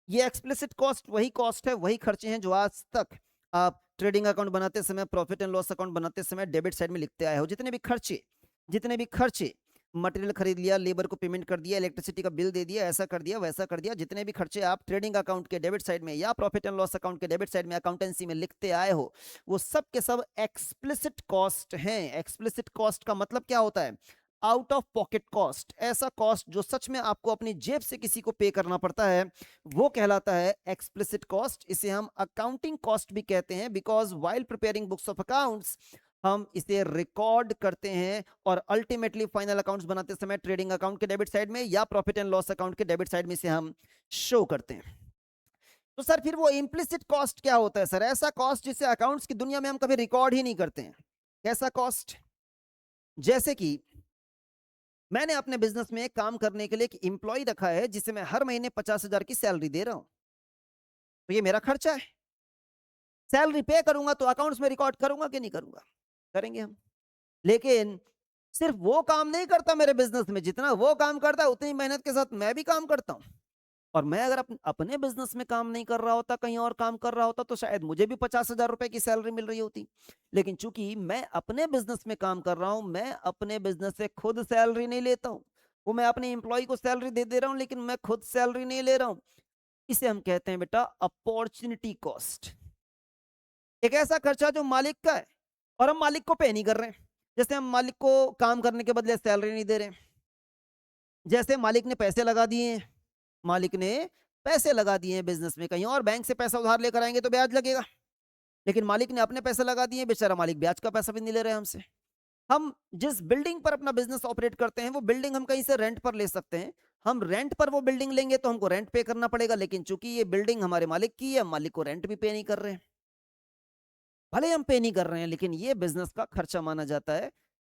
ये एक्सप्लिसिट कॉस्ट वही कॉस्ट है, वही खर्चे हैं जो आज तक आप ट्रेडिंग अकाउंट बनाते समय, प्रॉफिट एंड लॉस अकाउंट बनाते समय डेबिट साइड में लिखते आए हो। जितने भी खर्चे मटेरियल खरीद लिया, लेबर को पेमेंट कर दिया, इलेक्ट्रिसिटी का बिल दे दिया, ऐसा कर दिया वैसा कर दिया, जितने भी खर्चे आप ट्रेडिंग अकाउंट के डेबिट साइड में या प्रॉफिट एंड लॉस अकाउंट के डेबिट साइड में अकाउंटेंसी में लिखते आए हो, वो सब के सब एक्सप्लिसिट कॉस्ट हैं। एक्सप्लिसिट कॉस्ट का मतलब क्या होता है? Out of pocket cost. ऐसा कॉस्ट जो सच में आपको अपनी जेब से किसी को पे करना पड़ता है, वो कहलाता है एक्सप्लिसिट कॉस्ट। इसे हम अकाउंटिंग कॉस्ट भी कहते हैं, because while preparing books of accounts हम इसे रिकॉर्ड करते हैं और अल्टीमेटली फाइनल अकाउंट्स बनाते समय ट्रेडिंग अकाउंट के डेबिट साइड में या प्रॉफिट एंड लॉस अकाउंट के डेबिट साइड में से हम शो करते हैं। तो सर फिर वो इम्प्लिसिट कॉस्ट क्या होता है? सर ऐसा कॉस्ट जिसे अकाउंट्स की दुनिया में हम कभी रिकॉर्ड ही नहीं करते हैं। कैसा कॉस्ट? जैसे कि मैंने अपने बिजनेस में काम करने के लिए एक एम्प्लॉय रखा है जिसे मैं हर महीने 50,000 की सैलरी दे रहा हूं, तो ये मेरा खर्चा है। सैलरी पे करूंगा तो अकाउंट्स में रिकॉर्ड करूंगा कि नहीं करूंगा? करेंगे हम। लेकिन सिर्फ वो काम नहीं करता मेरे बिजनेस में, जितना वो काम करता है उतनी मेहनत के साथ मैं भी काम करता हूं। और मैं अगर अपने बिजनेस में काम नहीं कर रहा होता, कहीं और काम कर रहा होता, तो शायद मुझे भी 50,000 रुपए की सैलरी मिल रही होती। लेकिन चूंकि मैं अपने बिजनेस में काम कर रहा हूं, मैं अपने बिजनेस से खुद सैलरी नहीं लेता हूं। वो मैं अपने एम्प्लॉय को सैलरी दे रहा हूं, लेकिन मैं खुद सैलरी नहीं ले रहा हूं। इसे हम कहते हैं बेटा अपॉर्चुनिटी कॉस्ट। एक ऐसा खर्चा जो मालिक का है और हम मालिक को पे नहीं कर रहे हैं। जैसे हम मालिक को काम करने के बदले सैलरी नहीं दे रहे हैं। जैसे मालिक ने पैसे लगा दिए हैं, मालिक ने पैसे लगा दिए हैं बिजनेस में, कहीं और बैंक से पैसा उधार लेकर आएंगे तो ब्याज लगेगा, लेकिन मालिक ने अपने पैसे लगा दिए, बेचारा मालिक ब्याज का पैसा भी नहीं ले रहे हमसे। हम जिस बिल्डिंग पर अपना बिजनेस ऑपरेट करते हैं वो बिल्डिंग हम कहीं से रेंट पर ले सकते हैं। हम रेंट पर वो बिल्डिंग लेंगे तो हमको रेंट पे करना पड़ेगा, लेकिन चूंकि ये बिल्डिंग हमारे मालिक की है, मालिक को रेंट भी पे नहीं कर रहे हैं। भले हम पे नहीं कर रहे हैं, लेकिन ये बिजनेस का खर्चा माना जाता है।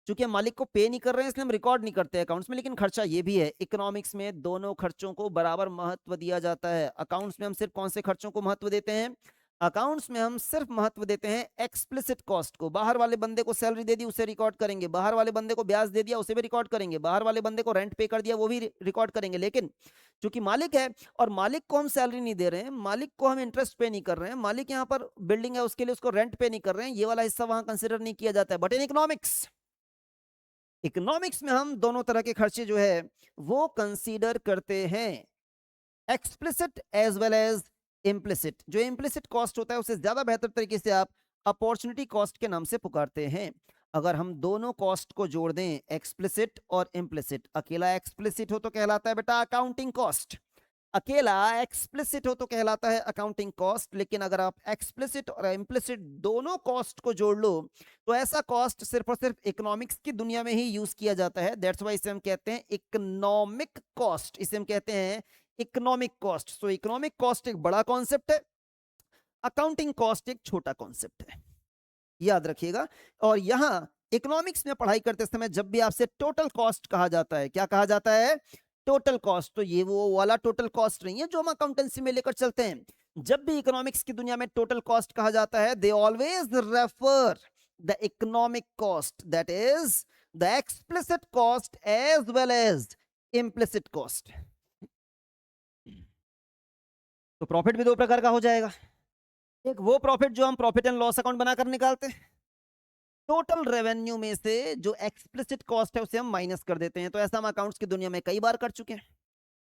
चूंकि हम मालिक को पे नहीं कर रहे हैं इसलिए हम रिकॉर्ड नहीं करते अकाउंट्स में, लेकिन खर्चा ये भी है। इकोनॉमिक्स में दोनों खर्चों को बराबर महत्व दिया जाता है। अकाउंट्स में हम सिर्फ कौन से खर्चों को महत्व देते हैं? अकाउंट्स में हम सिर्फ महत्व देते हैं एक्सप्लिसिट कॉस्ट को। बाहर वाले बंदे को सैलरी दे दी, उसे रिकॉर्ड करेंगे। बाहर वाले बंदे को ब्याज दे दिया, उसे भी रिकॉर्ड करेंगे। बाहर वाले बंदे को रेंट पे कर दिया, वो भी रिकॉर्ड करेंगे। लेकिन चूंकि मालिक है और मालिक को हम सैलरी नहीं दे रहे हैं, मालिक को हम इंटरेस्ट पे नहीं कर रहे हैं, मालिक यहाँ पर बिल्डिंग है उसके लिए उसको रेंट पे नहीं कर रहे हैं, ये वाला हिस्सा वहां कंसिडर नहीं किया जाता है। बट इन इकोनॉमिक्स में हम दोनों तरह के खर्चे जो है वो कंसीडर करते हैं, explicit as well as implicit. जो इम्प्लिसिट कॉस्ट होता है उसे ज्यादा बेहतर तरीके से आप अपॉर्चुनिटी कॉस्ट के नाम से पुकारते हैं। अगर हम दोनों कॉस्ट को जोड़ दें, एक्सप्लिसिट और इम्प्लिसिट, अकेला एक्सप्लिसिट हो तो कहलाता है बेटा अकाउंटिंग कॉस्ट, अकेला एक्सप्लिसिट हो तो कहलाता है अकाउंटिंग कॉस्ट। लेकिन अगर आप एक्सप्लिसिट और इम्प्लिसिट दोनों कॉस्ट को जोड़ लो तो ऐसा कॉस्ट सिर्फ और सिर्फ इकोनॉमिक्स की दुनिया में ही यूज किया जाता है। दैट्स व्हाई इसे हम कहते हैं इकोनॉमिक कॉस्ट, इसे हम कहते हैं इकोनॉमिक कॉस्ट। सो इकोनॉमिक कॉस्ट एक बड़ा कॉन्सेप्ट है, अकाउंटिंग कॉस्ट एक छोटा कॉन्सेप्ट है, याद रखिएगा। और यहां इकोनॉमिक्स में पढ़ाई करते समय जब भी आपसे टोटल कॉस्ट कहा जाता है, क्या कहा जाता है? Total cost. तो ये वो वाला टोटल कॉस्ट नहीं है जो हम अकाउंटेंसी में लेकर चलते हैं। जब भी इकोनॉमिक्स की दुनिया में टोटल कॉस्ट कहा जाता है, they always refer the economic cost, that is the explicit cost as well as implicit cost. तो प्रॉफिट भी दो प्रकार का हो जाएगा। एक वो प्रॉफिट जो हम प्रॉफिट एंड लॉस अकाउंट बनाकर निकालते हैं, टोटल रेवेन्यू में से जो एक्सप्लिसिट कॉस्ट है उसे हम माइनस कर देते हैं। तो ऐसा हम अकाउंट्स की दुनिया में कई बार कर चुके हैं।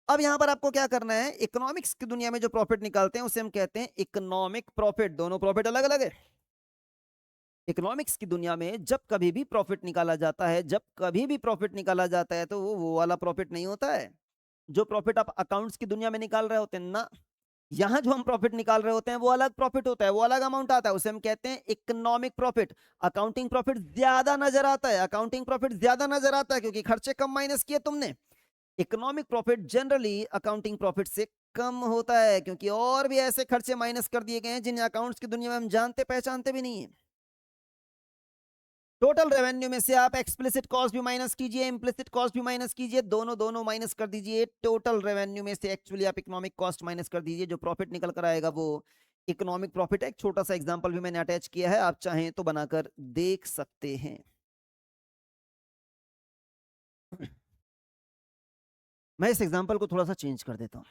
अब यहां पर आपको क्या करना है, इकोनॉमिक्स की दुनिया में जो प्रॉफिट निकालते हैं उसे हम कहते हैं इकोनॉमिक प्रॉफिट। दोनों प्रॉफिट अलग अलग है। इकोनॉमिक्स की दुनिया में जब कभी भी प्रॉफिट निकाला जाता है, जब कभी भी प्रॉफिट निकाला जाता है, तो वो वाला प्रॉफिट नहीं होता है जो प्रॉफिट आप अकाउंट्स की दुनिया में निकाल रहे होते हैं ना। यहां जो हम प्रॉफिट निकाल रहे होते हैं वो अलग प्रॉफिट होता है, वो अलग अमाउंट आता है, उसे हम कहते हैं इकोनॉमिक प्रॉफिट। अकाउंटिंग प्रॉफिट ज्यादा नजर आता है, अकाउंटिंग प्रॉफिट ज्यादा नजर आता है क्योंकि खर्चे कम माइनस किए तुमने। Economic profit generally accounting profit से कम होता है क्योंकि और भी ऐसे खर्चे माइनस कर दिए गए हैं जिन्हें अकाउंट्स की दुनिया में हम जानते पहचानते भी नहीं है। टोटल रेवेन्यू में से आप एक्सप्लिसिट कॉस्ट भी माइनस कीजिए, इम्प्लिसिट कॉस्ट भी माइनस कीजिए, दोनों दोनों माइनस कर दीजिए। टोटल रेवेन्यू में से एक्चुअली आप इकोनॉमिक कॉस्ट माइनस कर दीजिए, जो प्रॉफिट निकल कर आएगा वो इकोनॉमिक प्रॉफिट है। एक छोटा सा एग्जांपल भी मैंने अटैच किया है, आप चाहें तो बनाकर देख सकते हैं। मैं इस एग्जांपल को थोड़ा सा चेंज कर देता हूं।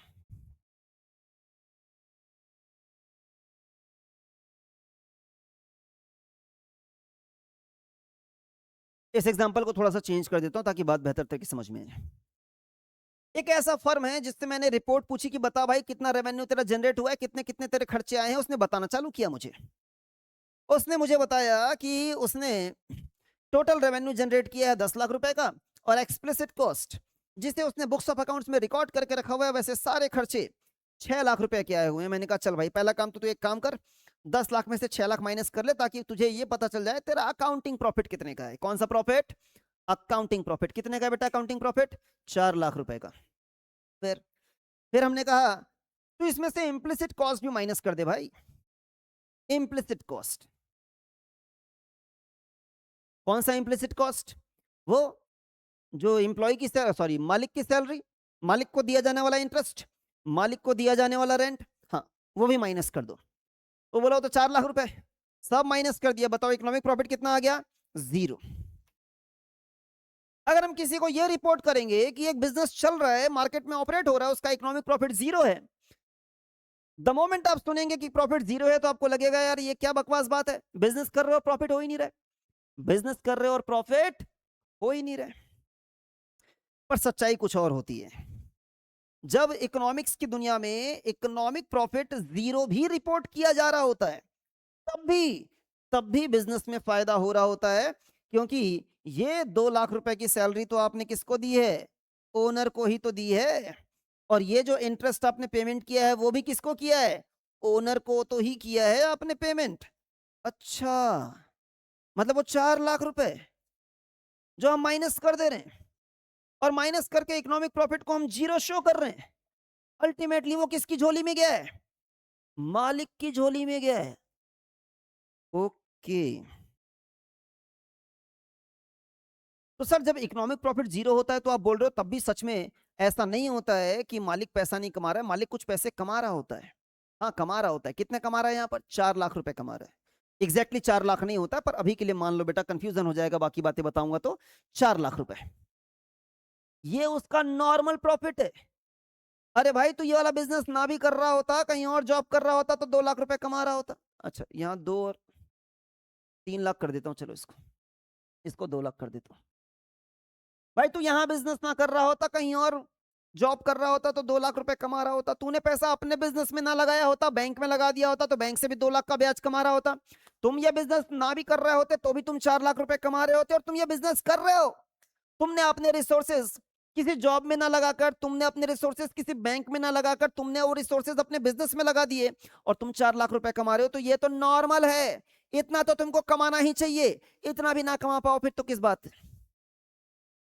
इस एग्जांपल को थोड़ा सा चेंज कर देता हूं ताकि बात बेहतर तरीके समझ में आए। एक ऐसा फर्म है जिससे मैंने रिपोर्ट पूछी कि बता भाई कितना रेवेन्यू तेरा जनरेट हुआ है, कितने कितने तेरे खर्चे आए हैं। उसने बताना चालू किया मुझे। उसने मुझे बताया कि उसने टोटल रेवेन्यू जनरेट किया है 10 लाख रुपए का, और एक्सप्लिसिट कॉस्ट जिसे उसने बुक्स ऑफ अकाउंट्स में रिकॉर्ड करके रखा हुआ है, वैसे सारे खर्चे 6 लाख रुपए के आए हुए हैं। मैंने कहा चल भाई पहला काम तो तू एक काम कर, 10 लाख में से 6 लाख माइनस कर ले ताकि तुझे ये पता चल जाए तेरा अकाउंटिंग प्रॉफिट कितने का है। कौन सा प्रॉफिट? Accounting profit. कितने का है बेटा अकाउंटिंग प्रॉफिट? 4 लाख रुपए का। फिर फिर हमने कहा तू इसमें से इम्प्लिसिट कॉस्ट भी माइनस कर दे भाई। इम्प्लिसिट कॉस्ट कौन सा इम्प्लिसिट कॉस्ट? वो जो एम्प्लॉय की सॉरी मालिक की सैलरी, मालिक को दिया जाने वाला इंटरेस्ट, मालिक को दिया जाने वाला रेंट, हाँ वो भी माइनस कर दो। तो बोला तो 4 लाख रुपए सब माइनस कर दिया। बताओ इकोनॉमिक प्रॉफिट कितना आ गया? 0। अगर हम किसी को ये रिपोर्ट करेंगे कि एक बिजनेस चल रहा है, मार्केट में ऑपरेट हो रहा है, उसका इकोनॉमिक प्रॉफिट 0 है, द मोमेंट आप सुनेंगे कि प्रॉफिट 0 है तो आपको लगेगा यार ये क्या बकवास बात है, बिजनेस कर रहे हो प्रॉफिट हो ही नहीं रहा। बिजनेस कर रहे हो और प्रॉफिट हो ही नहीं रहा। पर सच्चाई कुछ और होती है। जब इकोनॉमिक्स की दुनिया में इकोनॉमिक प्रॉफिट 0 भी रिपोर्ट किया जा रहा होता है, तब भी बिजनेस में फायदा हो रहा होता है, क्योंकि ये 2 लाख रुपए की सैलरी तो आपने किसको दी है? ओनर को ही तो दी है। और ये जो इंटरेस्ट आपने पेमेंट किया है वो भी किसको किया है? ओनर को तो ही किया है आपने पेमेंट। अच्छा, मतलब वो 4 लाख रुपए जो हम माइनस कर दे रहे हैं, और माइनस करके इकोनॉमिक प्रॉफिट को हम 0 शो कर रहे हैं, अल्टीमेटली वो किसकी झोली में गया है? मालिक की झोली में गया है। ओके। तो सर जब इकोनॉमिक प्रॉफिट 0 होता है तो आप बोल रहे हो तब भी सच में ऐसा नहीं होता है कि मालिक पैसा नहीं कमा रहा है, मालिक कुछ पैसे कमा रहा होता है। हाँ कमा रहा होता है। कितने कमा रहा है? यहाँ पर 4 लाख रुपए कमा रहा है। एग्जैक्टली 4 लाख नहीं होता, पर अभी के लिए मान लो बेटा, कंफ्यूजन हो जाएगा, बाकी बातें बताऊंगा तो 4 लाख रुपए ये उसका नॉर्मल प्रॉफिट है। अरे भाई तो ये वाला बिजनेस ना भी कर रहा होता, कहीं और जॉब कर रहा होता, तो 2 लाख रुपए कमा रहा होता। अच्छा यहाँ 2 और 3 लाख कर देता हूँ, चलो इसको इसको 2 लाख कर देता हूँ। भाई तू यहाँ बिजनेस ना कर रहा होता, कहीं और जॉब कर रहा होता, तो 2 लाख रुपए कमा रहा होता। तूने पैसा अपने बिजनेस में ना लगाया होता, बैंक में लगा दिया होता, तो बैंक से भी 2 लाख का ब्याज कमा रहा होता। तुम ये बिजनेस ना भी कर रहे होते तो भी तुम 4 लाख रुपए कमा रहे होते। और तुम ये बिजनेस कर रहे हो, तुमने अपने रिसोर्सेज किसी जॉब में ना लगाकर, तुमने अपने रिसोर्सेज किसी बैंक में ना लगाकर, तुमने वो रिसोर्सेज अपने बिजनेस में लगा दिए, और तुम 4 लाख रुपए कमा रहे हो। तो ये तो नॉर्मल है, इतना तो तुमको कमाना ही चाहिए। इतना भी ना कमा पाओ फिर तो किस बात?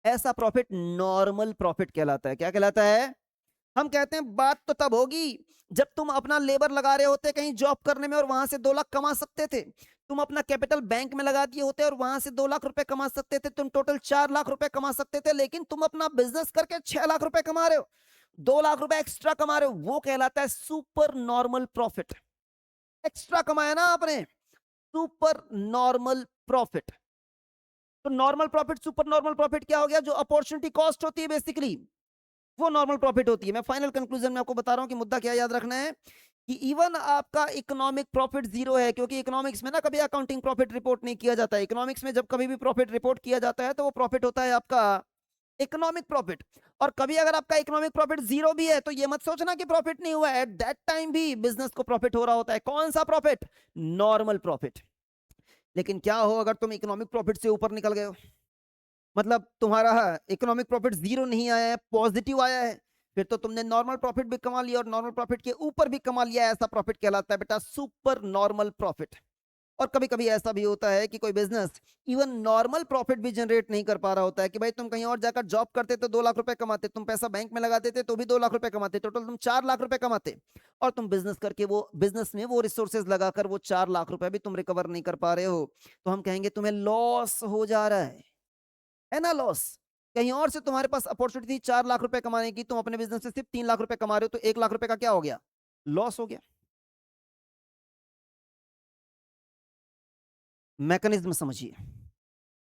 ऐसा प्रॉफिट नॉर्मल प्रॉफिट कहलाता है। क्या कहलाता है? हम कहते हैं बात तो तब होगी जब तुम अपना लेबर लगा रहे होते कहीं जॉब करने में और वहां से 2 लाख कमा सकते थे। तुम अपना कैपिटल बैंक में लगा दिए होते और वहां से 2 लाख रुपए कमा सकते थे। तुम टोटल 4 लाख रुपए कमा सकते थे, लेकिन तुम अपना बिजनेस करके 6 लाख रुपए कमा रहे हो, 2 लाख रुपए एक्स्ट्रा कमा रहे हो। वो कहलाता है सुपर नॉर्मल प्रॉफिट। एक्स्ट्रा कमाया ना आपने, सुपर नॉर्मल प्रॉफिट। तो normal profit super normal profit क्या हो गया? जो अपॉर्चुनिटी कॉस्ट होती है बेसिकली, वो नॉर्मल प्रॉफिट होती है। मैं फाइनल कंक्लूजन में आपको बता रहा हूं कि मुद्दा क्या याद रखना है, कि इवन आपका इकोनॉमिक प्रॉफिट 0 है, क्योंकि इकोनॉमिक्स में ना कभी अकाउंटिंग प्रॉफिट रिपोर्ट नहीं किया जाता है। इकोनॉमिक्स में जब कभी भी प्रॉफिट रिपोर्ट किया जाता है तो वो प्रॉफिट होता है आपका इकोनॉमिक प्रॉफिट। और कभी अगर आपका इकोनॉमिक प्रॉफिट जीरो भी है तो ये मत सोचना कि प्रॉफिट नहीं हुआ है, एट दैट टाइम भी बिजनेस को प्रॉफिट हो रहा होता है। कौन सा प्रॉफिट? Normal profit. लेकिन क्या हो अगर तुम इकोनॉमिक प्रॉफिट से ऊपर निकल गए हो, मतलब तुम्हारा इकोनॉमिक प्रॉफिट जीरो नहीं आया है, पॉजिटिव आया है, फिर तो तुमने नॉर्मल प्रॉफिट भी कमा लिया और नॉर्मल प्रॉफिट के ऊपर भी कमा लिया। ऐसा प्रॉफिट कहलाता है बेटा सुपर नॉर्मल प्रॉफिट। और कभी कभी ऐसा भी होता है कि कोई बिजनेस इवन नॉर्मल प्रॉफिट भी जनरेट नहीं कर पा रहा होता है, कि भाई तुम कहीं और जाकर जॉब करते तो 2 लाख रुपए कमाते, तुम पैसा बैंक में लगाते थे तो भी 2 लाख रुपए कमाते, टोटल तुम 4 लाख रुपए कमाते, और तुम बिजनेस करके वो बिजनेस में वो रिसोर्सेज लगाकर वो 4 लाख रुपए भी तुम रिकवर नहीं कर पा रहे हो, तो हम कहेंगे तुम्हें लॉस हो जा रहा है ना, लॉस। कहीं और से तुम्हारे पास अपॉर्चुनिटी थी 4 लाख रुपए कमाने की, तुम अपने बिजनेस से सिर्फ 3 लाख रुपए कमा रहे हो, तो 1 लाख रुपए का क्या हो गया? लॉस हो गया। मैकेनिज्म समझिए।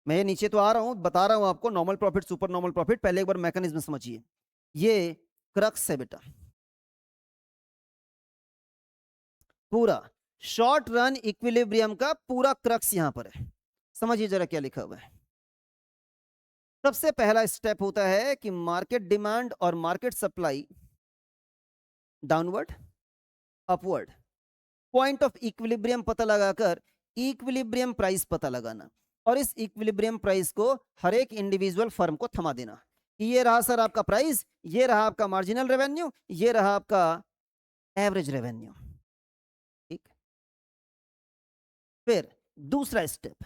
मैं ये नीचे तो आ रहा हूं, बता रहा हूं आपको normal profit super normal profit, पहले एक बार मैकेनिज्म समझिए। ये क्रक्स है बेटा पूरा, शॉर्ट रन इक्विलिब्रियम का पूरा क्रक्स यहां पर है। समझिए जरा क्या लिखा हुआ है। सबसे पहला स्टेप होता है कि मार्केट डिमांड और market supply downward upward, point of equilibrium पता लगाकर इक्विलिब्रियम प्राइस पता लगाना, और इस इक्विलिब्रियम प्राइस को हर एक इंडिविजुअल फर्म को थमा देना कि ये रहा सर आपका प्राइस, ये रहा आपका मार्जिनल रेवेन्यू, ये रहा आपका एवरेज रेवेन्यू। ठीक। फिर दूसरा स्टेप,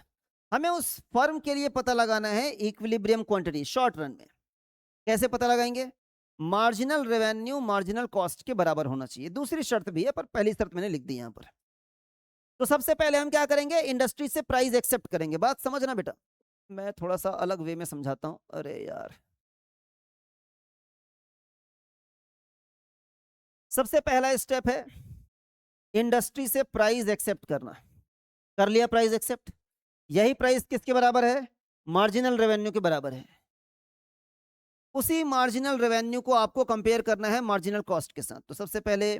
हमें उस फर्म के लिए पता लगाना है इक्विलिब्रियम क्वांटिटी शॉर्ट रन में। कैसे पता लगाएंगे? मार्जिनल रेवेन्यू मार्जिनल कॉस्ट के बराबर होना चाहिए। दूसरी शर्त भी है पर पहली शर्त मैंने लिख दी यहां पर। तो सबसे पहले हम क्या करेंगे? इंडस्ट्री से प्राइस एक्सेप्ट करेंगे। बात समझना बेटा, मैं थोड़ा सा अलग वे में समझाता हूं। अरे यार, सबसे पहला स्टेप है इंडस्ट्री से प्राइस एक्सेप्ट करना। कर लिया प्राइस एक्सेप्ट, यही प्राइस किसके बराबर है? मार्जिनल रेवेन्यू के बराबर है। उसी मार्जिनल रेवेन्यू को आपको कंपेयर करना है मार्जिनल कॉस्ट के साथ। तो सबसे पहले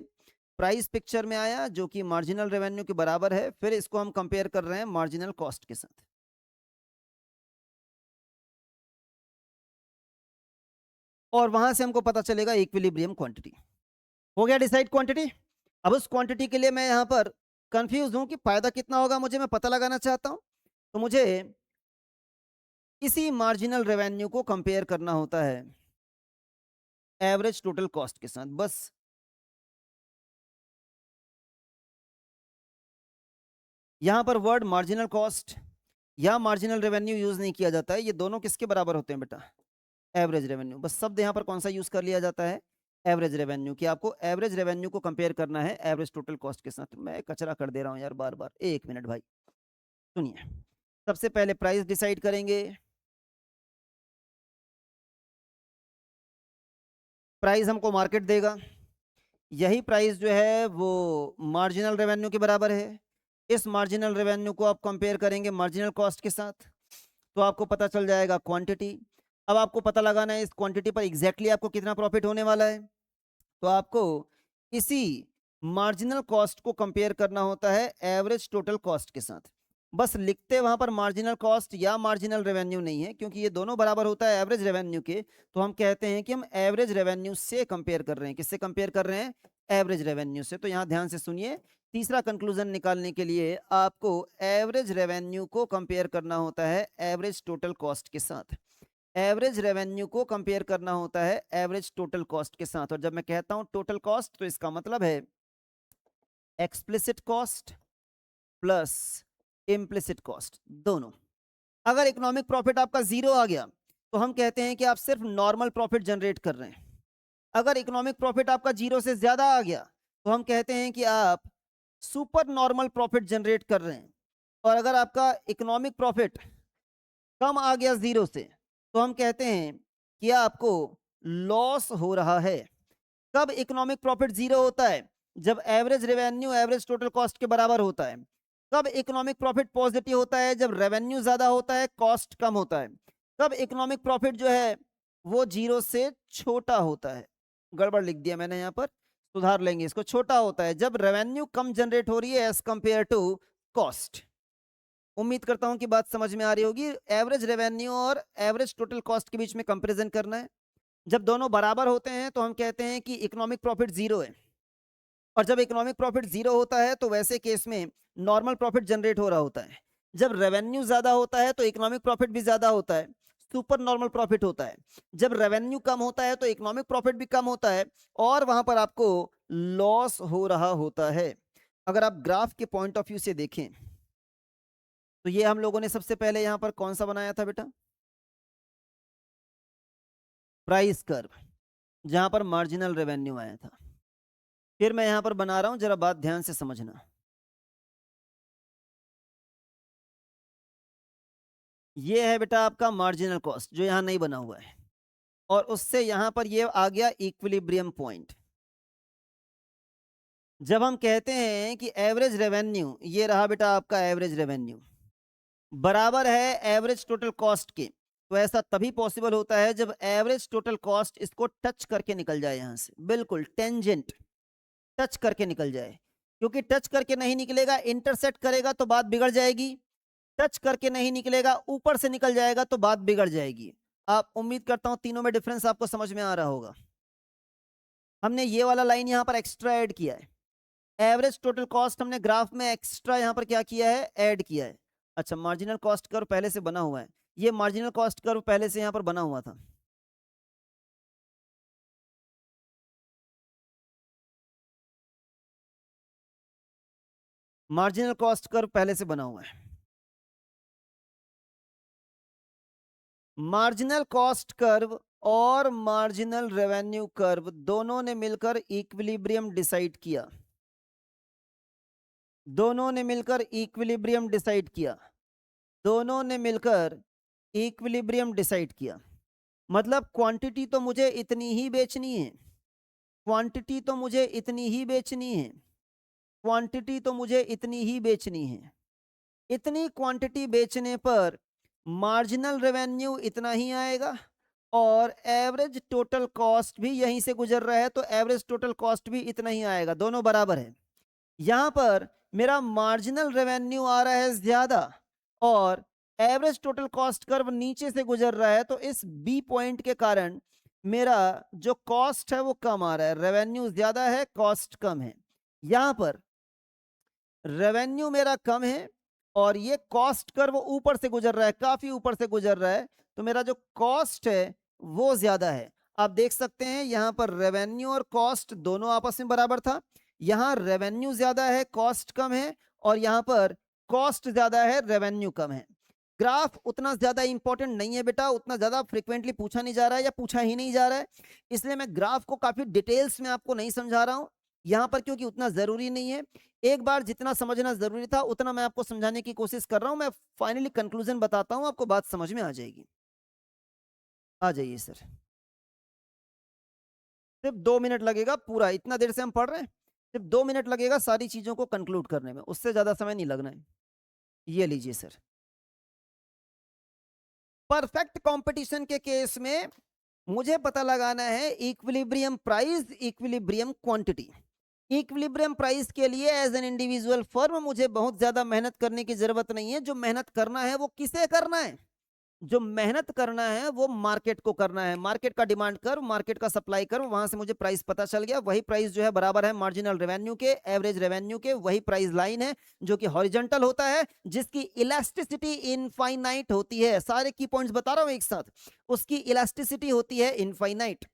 प्राइस पिक्चर में आया जो कि मार्जिनल रेवेन्यू के बराबर है, फिर इसको हम कंपेयर कर रहे हैं मार्जिनल कॉस्ट के साथ। और वहां से हमको पता चलेगा इक्विलिब्रियम क्वांटिटी। हो गया डिसाइड क्वांटिटी। अब उस क्वांटिटी के लिए मैं यहां पर कंफ्यूज हूं कि फायदा कितना होगा, मुझे मैं पता लगाना चाहता हूं। तो मुझे इसी मार्जिनल रेवेन्यू को कंपेयर करना होता है एवरेज टोटल कॉस्ट के साथ। बस यहां पर वर्ड मार्जिनल कॉस्ट या मार्जिनल रेवेन्यू यूज नहीं किया जाता है। ये दोनों किसके बराबर होते हैं बेटा? Average revenue. बस शब्द यहाँ पर कौन सा यूज कर लिया जाता है? Average revenue. कि आपको एवरेज रेवेन्यू को कंपेयर करना है एवरेज टोटल कॉस्ट के साथ। मैं कचरा कर दे रहा हूँ यार बार बार, एक मिनट भाई सुनिए। सबसे पहले प्राइस डिसाइड करेंगे। प्राइस हमको मार्केट देगा, यही प्राइस जो है वो मार्जिनल रेवेन्यू के बराबर है। इस मार्जिनल रेवेन्यू को आप कंपेयर करेंगे मार्जिनल कॉस्ट के साथ, तो आपको पता चल जाएगा क्वांटिटी। अब आपको पता लगाना है इस क्वांटिटी पर एग्जैक्टली आपको कितना प्रॉफिट होने वाला है। तो आपको इसी मार्जिनल कॉस्ट को कंपेयर करना होता है एवरेज टोटल कॉस्ट के साथ। बस लिखते वहां पर मार्जिनल कॉस्ट या मार्जिनल रेवेन्यू नहीं है, क्योंकि ये दोनों बराबर होता है एवरेज रेवेन्यू के। तो हम कहते हैं कि हम एवरेज रेवेन्यू से कंपेयर कर रहे हैं। किससे कंपेयर कर रहे हैं? एवरेज रेवेन्यू से। तो यहां ध्यान से सुनिए, तीसरा कंक्लूजन निकालने के लिए आपको एवरेज रेवेन्यू को कंपेयर करना होता है एवरेज टोटल कॉस्ट के साथ। एवरेज रेवेन्यू को कंपेयर करना होता है एवरेज टोटल कॉस्ट के साथ। और जब मैं कहता हूं टोटल कॉस्ट तो इसका मतलब है explicit cost plus implicit cost दोनों। अगर इकोनॉमिक प्रॉफिट आपका जीरो आ गया तो हम कहते हैं कि आप सिर्फ नॉर्मल प्रॉफिट जनरेट कर रहे हैं। अगर इकोनॉमिक प्रॉफिट आपका जीरो से ज्यादा आ गया तो हम कहते हैं कि आप सुपर नॉर्मल प्रॉफिट जनरेट कर रहे हैं। और अगर आपका इकोनॉमिक प्रॉफिट कम आ गया जीरो से तो हम कहते हैं कि आपको लॉस हो रहा है। कब इकोनॉमिक प्रॉफिट जीरो होता है? जब average revenue average total cost के बराबर होता है। कब इकोनॉमिक प्रॉफिट पॉजिटिव होता है? जब रेवेन्यू ज्यादा होता है कॉस्ट कम होता है। कब इकोनॉमिक प्रॉफिट जो है वो जीरो से छोटा होता है। गड़बड़ लिख दिया मैंने यहाँ पर, सुधार लेंगे इसको। छोटा होता है जब रेवेन्यू कम जनरेट हो रही है एज कंपेयर टू कॉस्ट। उम्मीद करता हूं कि बात समझ में आ रही होगी। एवरेज रेवेन्यू और एवरेज टोटल कॉस्ट के बीच में कंपैरिजन करना है। जब दोनों बराबर होते हैं तो हम कहते हैं कि इकोनॉमिक प्रॉफिट जीरो है, और जब इकोनॉमिक प्रॉफिट जीरो होता है तो वैसे केस में नॉर्मल प्रॉफिट जनरेट हो रहा होता है। जब रेवेन्यू ज्यादा होता है तो इकोनॉमिक प्रॉफिट भी ज्यादा होता है, सुपर नॉर्मल प्रॉफिट होता है। जब रेवेन्यू कम होता है तो इकोनॉमिक प्रॉफिट भी कम होता है, और वहां पर आपको लॉस हो रहा होता है। अगर आप ग्राफ के पॉइंट ऑफ व्यू से देखें तो ये हम लोगों ने सबसे पहले यहां पर कौन सा बनाया था बेटा? प्राइस कर्व, जहां पर मार्जिनल रेवेन्यू आया था। फिर मैं यहां पर बना रहा हूं, जरा बात ध्यान से समझना। ये है बेटा आपका मार्जिनल कॉस्ट जो यहां नहीं बना हुआ है, और उससे यहां पर ये आ गया इक्विलिब्रियम पॉइंट। जब हम कहते हैं कि एवरेज रेवेन्यू, ये रहा बेटा आपका एवरेज रेवेन्यू, बराबर है एवरेज टोटल कॉस्ट के, तो ऐसा तभी पॉसिबल होता है जब एवरेज टोटल कॉस्ट इसको टच करके निकल जाए, यहां से बिल्कुल टेंजेंट टच करके निकल जाए। क्योंकि टच करके नहीं निकलेगा, इंटरसेक्ट करेगा तो बात बिगड़ जाएगी। टच करके नहीं निकलेगा, ऊपर से निकल जाएगा तो बात बिगड़ जाएगी। आप, उम्मीद करता हूं तीनों में डिफरेंस आपको समझ में आ रहा होगा। हमने ये वाला लाइन यहां पर एक्स्ट्रा ऐड किया है, एवरेज टोटल कॉस्ट हमने ग्राफ में एक्स्ट्रा यहां पर क्या किया है, ऐड किया है। अच्छा, मार्जिनल कॉस्ट कर्व पहले से बना हुआ है, ये मार्जिनल कॉस्ट कर्व पहले से यहां पर बना हुआ था। मार्जिनल कॉस्ट कर्व पहले से बना हुआ है। मार्जिनल कॉस्ट कर्व और मार्जिनल रेवेन्यू कर्व दोनों ने मिलकर इक्विलिब्रियम डिसाइड किया, दोनों ने मिलकर इक्विलिब्रियम डिसाइड किया, दोनों ने मिलकर इक्विलिब्रियम डिसाइड किया। मतलब क्वांटिटी तो मुझे इतनी ही बेचनी है, क्वांटिटी तो मुझे इतनी ही बेचनी है, क्वांटिटी तो मुझे इतनी ही बेचनी है। इतनी क्वांटिटी बेचने पर मार्जिनल रेवेन्यू इतना ही आएगा, और एवरेज टोटल कॉस्ट भी यहीं से गुजर रहा है तो एवरेज टोटल कॉस्ट भी इतना ही आएगा, दोनों बराबर है। यहां पर मेरा मार्जिनल रेवेन्यू आ रहा है ज्यादा, और एवरेज टोटल कॉस्ट कर्व नीचे से गुजर रहा है, तो इस बी पॉइंट के कारण मेरा जो कॉस्ट है वो कम आ रहा है, रेवेन्यू ज्यादा है कॉस्ट कम है। यहां पर रेवेन्यू मेरा कम है और ये कॉस्ट कर्व ऊपर से गुजर रहा है, काफी ऊपर से गुजर रहा है, तो मेरा जो कॉस्ट है वो ज्यादा है। आप देख सकते हैं यहां पर रेवेन्यू और कॉस्ट दोनों आपस में बराबर था, यहां रेवेन्यू ज्यादा है कॉस्ट कम है, और यहां पर कॉस्ट ज्यादा है रेवेन्यू कम है। ग्राफ उतना ज्यादा इंपॉर्टेंट नहीं है बेटा, उतना ज्यादा फ्रिक्वेंटली पूछा नहीं जा रहा है या पूछा ही नहीं जा रहा है, इसलिए मैं ग्राफ को काफी डिटेल्स में आपको नहीं समझा रहा हूं यहां पर, क्योंकि उतना जरूरी नहीं है। एक बार जितना समझना जरूरी था उतना मैं आपको समझाने की कोशिश कर रहा हूं। मैं फाइनली कंक्लूजन बताता हूं, आपको बात समझ में आ जाएगी। आ जाइए सर। सिर्फ 2 मिनट लगेगा, पूरा इतना देर से हम पढ़ रहे हैं, सिर्फ 2 मिनट लगेगा सारी चीजों को कंक्लूड करने में, उससे ज्यादा समय नहीं लगना है। ये लीजिए सर। परफेक्ट कंपटीशन के केस में मुझे पता लगाना है equilibrium price, equilibrium quantity. Equilibrium price के लिए एज एन इंडिविजुअल फर्म मुझे बहुत ज्यादा मेहनत करने की जरूरत नहीं है। जो मेहनत करना है वो किसे करना है? जो मेहनत करना है वो मार्केट को करना है। मार्केट का डिमांड कर, मार्केट का सप्लाई कर, वहां से मुझे प्राइस पता चल गया, वही प्राइस जो है बराबर है मार्जिनल रेवेन्यू के, एवरेज रेवेन्यू के, वही प्राइस लाइन है जो कि हॉरिजॉन्टल होता है, जिसकी इलास्टिसिटी इनफाइनाइट होती है। सारे की पॉइंट्स बता रहा हूं एक साथ, उसकी इलास्टिसिटी होती है इनफाइनाइट।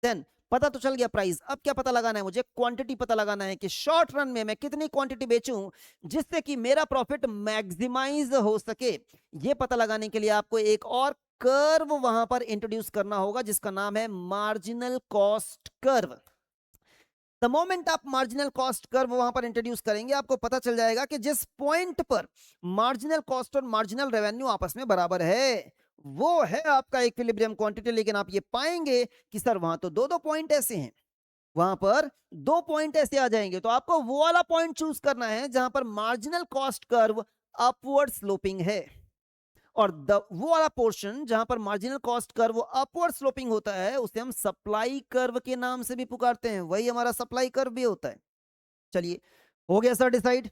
देन पता तो चल गया प्राइस, अब क्या पता लगाना है मुझे? क्वांटिटी पता लगाना है कि शॉर्ट रन में मैं कितनी क्वांटिटी बेचूं जिससे कि मेरा प्रॉफिट मैक्सिमाइज हो सके। ये पता लगाने के लिए आपको एक और कर्व वहां पर इंट्रोड्यूस करना होगा जिसका नाम है marginal cost curve. The moment आप मार्जिनल कॉस्ट कर्व वहां पर इंट्रोड्यूस करेंगे, आपको पता चल जाएगा कि जिस पॉइंट पर मार्जिनल कॉस्ट और मार्जिनल रेवेन्यू आपस में बराबर है वो है आपका इक्विलिब्रियम क्वांटिटी। लेकिन आप ये पाएंगे कि सर वहां तो दो दो पॉइंट ऐसे हैं, वहां पर दो पॉइंट ऐसे आ जाएंगे, तो आपको वो वाला पॉइंट चूज करना है जहां पर marginal cost curve upward sloping है, और वो वाला पोर्शन जहां पर marginal cost curve upward sloping होता है उसे हम सप्लाई कर्व के नाम से भी पुकारते हैं, वही हमारा सप्लाई कर्व भी होता है। चलिए, हो गया सर डिसाइड,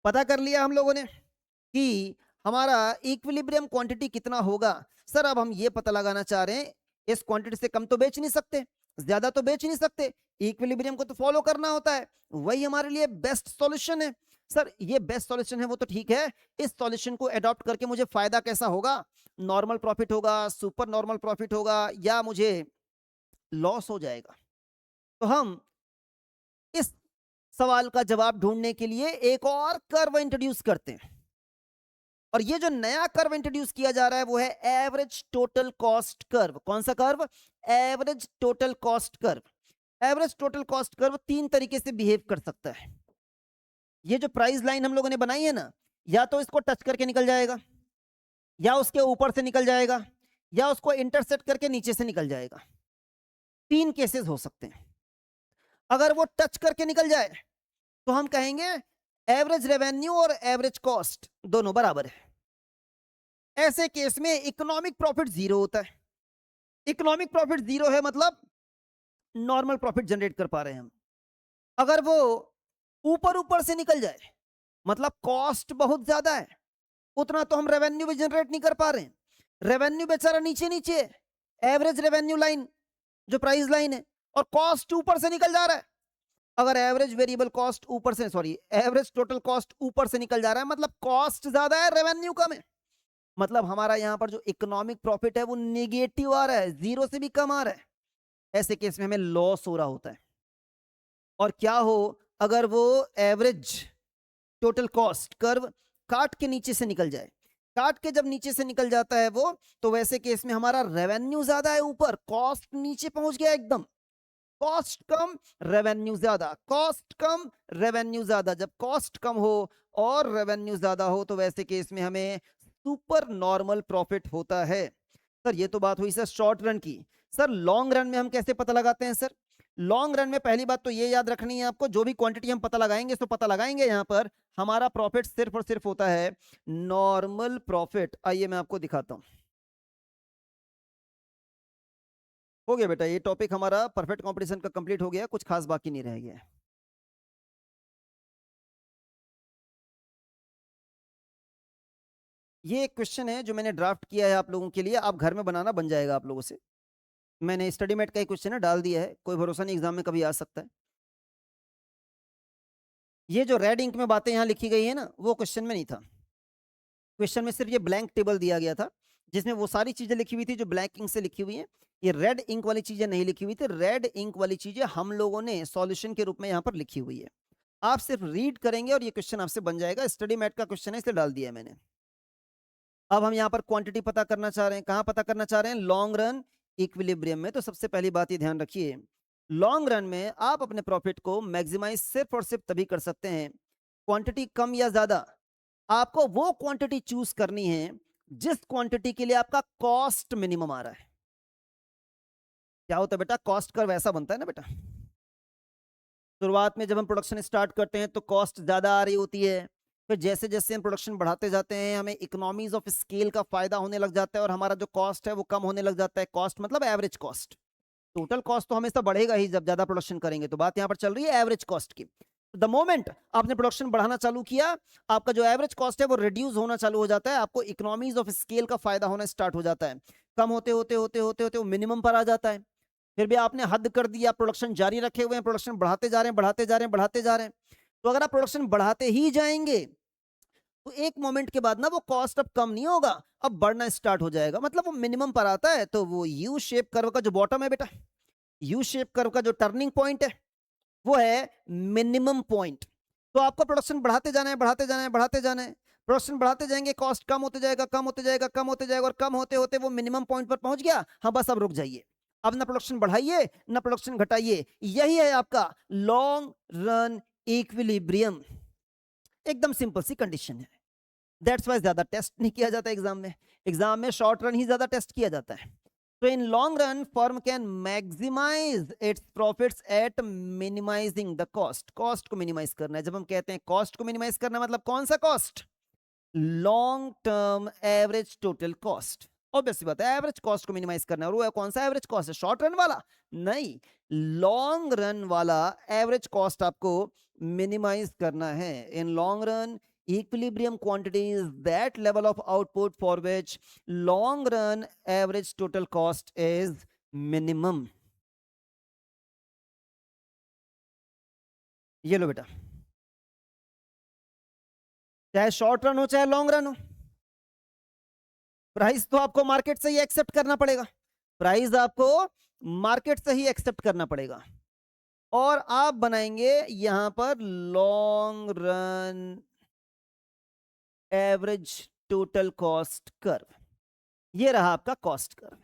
पता कर लिया हम लोगों ने कि हमारा इक्विलिब्रियम क्वांटिटी कितना होगा? सर अब हम ये पता लगाना चाह रहे हैं, इस क्वांटिटी से कम तो बेच नहीं सकते, ज्यादा तो बेच नहीं सकते, इक्विलिब्रियम को तो फॉलो करना होता है, वही हमारे लिए बेस्ट सॉल्यूशन है। सर ये बेस्ट सॉल्यूशन है वो तो ठीक है, इस सॉल्यूशन को अडॉप्ट करके मुझे फायदा कैसा होगा? नॉर्मल प्रॉफिट होगा, सुपर नॉर्मल प्रॉफिट होगा, या मुझे लॉस हो जाएगा? तो हम इस सवाल का जवाब ढूंढने के लिए एक और कर्व इंट्रोड्यूस करते हैं, और ये जो नया कर्व इंट्रोड्यूस किया जा रहा है वो है एवरेज टोटल कॉस्ट कर्व। कौन सा curve? Average total cost curve. Average total cost curve तीन तरीके से बिहेव कर सकता है। ये जो प्राइस लाइन हम लोगों ने बनाई है ना, या तो इसको टच करके निकल जाएगा, या उसके ऊपर से निकल जाएगा, या उसको इंटरसेक्ट करके नीचे से निकल जाएगा। तीन केसेस हो सकते हैं। अगर वो टच करके निकल जाए तो हम कहेंगे एवरेज रेवेन्यू और एवरेज कॉस्ट दोनों बराबर है। ऐसे केस में इकोनॉमिक प्रॉफिट जीरो होता है। इकोनॉमिक प्रॉफिट जीरो है मतलब नॉर्मल प्रॉफिट जनरेट कर पा रहे हैं हम। अगर वो ऊपर ऊपर से निकल जाए मतलब कॉस्ट बहुत ज्यादा है, उतना तो हम रेवेन्यू भी जनरेट नहीं कर पा रहे हैं, रेवेन्यू बेचारा नीचे नीचे है, एवरेज रेवेन्यू लाइन जो प्राइस लाइन है, और कॉस्ट ऊपर से निकल जा रहा है। अगर एवरेज वेरिएबल कॉस्ट ऊपर से, सॉरी एवरेज टोटल कॉस्ट ऊपर से निकल जा रहा है मतलब कॉस्ट ज्यादा है, रेवेन्यू कम है, मतलब हमारा यहां पर जो इकोनॉमिक प्रॉफिट है वो नेगेटिव आ रहा है, जीरो से भी कम आ रहा है। ऐसे केस में हमें लॉस हो रहा होता है। और क्या हो अगर वो एवरेज टोटल कॉस्ट कर्व काट के नीचे से निकल जाए? काट के जब नीचे से निकल जाता है वो, तो वैसे केस में हमारा रेवेन्यू ज्यादा है ऊपर, कॉस्ट नीचे पहुंच गया एकदम। कॉस्ट कम रेवेन्यू ज्यादा, कॉस्ट कम रेवेन्यू ज्यादा। जब कॉस्ट कम हो और रेवेन्यू ज्यादा हो तो वैसे केस में हमें सुपर नॉर्मल प्रॉफिट होता है। सर ये तो बात हुई सर शॉर्ट रन की। सर लॉन्ग रन में हम कैसे पता लगाते हैं? सर लॉन्ग रन में पहली बात तो ये याद रखनी है आपको, जो भी क्वांटिटी हम पता लगाएंगे तो पता लगाएंगे यहां पर हमारा प्रॉफिट सिर्फ और सिर्फ होता है नॉर्मल प्रॉफिट। आइए मैं आपको दिखाता हूं। हो गया बेटा, ये टॉपिक हमारा परफेक्ट कंपटीशन का कंप्लीट हो गया, कुछ खास बाकी नहीं रह गया। ये एक क्वेश्चन है जो मैंने ड्राफ्ट किया है आप लोगों के लिए, आप घर में बनाना, बन जाएगा आप लोगों से। मैंने स्टडी मेट का एक क्वेश्चन है डाल दिया है, कोई भरोसा नहीं एग्जाम में कभी आ सकता है। ये जो रेड इंक में बातें यहाँ लिखी गई है ना, वो क्वेश्चन में नहीं था। क्वेश्चन में सिर्फ ये ब्लैंक टेबल दिया गया था जिसमें वो सारी चीजें लिखी हुई थी जो ब्लैक इंक से लिखी हुई है। ये रेड इंक वाली चीजें नहीं लिखी हुई थी, रेड इंक वाली चीजें हम लोगों ने सॉल्यूशन के रूप में यहाँ पर लिखी हुई है। आप सिर्फ रीड करेंगे और ये क्वेश्चन आपसे बन जाएगा। स्टडी मैट का क्वेश्चन है इसलिए डाल दिया है मैंने। अब हम यहाँ पर क्वांटिटी पता करना चाह रहे हैं, कहाँ पता करना चाह रहे हैं? लॉन्ग रन इक्विलिब्रियम में। तो सबसे पहली बात ये ध्यान रखिए, लॉन्ग रन में आप अपने प्रॉफिट को मैक्सिमाइज सिर्फ और सिर्फ तभी कर सकते हैं, क्वांटिटी कम या ज्यादा, आपको वो क्वांटिटी चूज करनी है जिस क्वांटिटी के लिए आपका कॉस्ट मिनिमम आ रहा है। क्या होता है बेटा? कॉस्ट कर्व ऐसा बनता है ना बेटा, शुरुआत में जब हम प्रोडक्शन स्टार्ट करते हैं तो कॉस्ट ज्यादा आ रही होती है, फिर जैसे जैसे हम प्रोडक्शन बढ़ाते जाते हैं हमें इकोनॉमीज ऑफ स्केल का फायदा होने लग जाता है और हमारा जो कॉस्ट है वो कम होने लग जाता है। कॉस्ट मतलब एवरेज कॉस्ट, टोटल कॉस्ट तो हमेशा बढ़ेगा ही जब ज्यादा प्रोडक्शन करेंगे, तो बात यहाँ पर चल रही है एवरेज कॉस्ट की। द मोमेंट आपने प्रोडक्शन बढ़ाना चालू किया, आपका जो एवरेज कॉस्ट है वो रिड्यूस होना चालू हो जाता है, आपको इकोनॉमीज ऑफ स्केल का फायदा होना स्टार्ट हो जाता है। कम होते होते होते होते होते वो मिनिमम पर आ जाता है। फिर भी आपने हद कर दिया, प्रोडक्शन जारी रखे हुए हैं, प्रोडक्शन बढ़ाते जा रहे हैं, बढ़ाते जा रहे हैं, बढ़ाते जा रहे हैं। तो अगर आप प्रोडक्शन बढ़ाते ही जाएंगे तो एक मोमेंट के बाद ना वो कॉस्ट अब कम नहीं होगा, अब बढ़ना स्टार्ट हो जाएगा, मतलब वो मिनिमम पर आता है। तो वो यू शेप कर्व का जो बॉटम है बेटा, यू शेप कर्व का जो टर्निंग पॉइंट है वो है मिनिमम पॉइंट। तो आपको प्रोडक्शन बढ़ाते जाना है, बढ़ाते जाना है, बढ़ाते जाना है। प्रोडक्शन बढ़ाते जाएंगे, कॉस्ट कम होते जाएगा, कम होते जाएगा, कम होते जाएगा, और कम होते होते वो मिनिमम पॉइंट पर पहुंच गया। हाँ बस अब रुक जाइए, अब ना प्रोडक्शन बढ़ाइए ना प्रोडक्शन घटाइए। यही है आपका लॉन्ग रन इक्विलिब्रियम। एकदम सिंपल सी कंडीशन है। दैट्स वाई ज्यादा टेस्ट नहीं किया जाता एग्जाम में, एग्जाम में शॉर्ट रन ही ज्यादा टेस्ट किया जाता है। तो in long run firm can maximise its profits at minimising the cost. Cost को मिनिमाइज करना है। जब हम कहते हैं कॉस्ट को मिनिमाइज करना मतलब कौन सा cost? Long term average total cost. Obviously बात है, एवरेज कॉस्ट को मिनिमाइज करना है। और वो कौन सा एवरेज कॉस्ट है? शॉर्ट रन वाला नहीं, लॉन्ग रन वाला एवरेज कॉस्ट आपको मिनिमाइज करना है। इन long run equilibrium quantity is that level of output for which long run average total cost is minimum. ये लो बेटा, चाहे शॉर्ट रन हो चाहे लॉन्ग रन हो, प्राइस तो आपको मार्केट से ही एक्सेप्ट करना पड़ेगा, प्राइस आपको मार्केट से ही एक्सेप्ट करना पड़ेगा, और आप बनाएंगे यहां पर long run average total cost curve. ये रहा आपका कॉस्ट कर्व।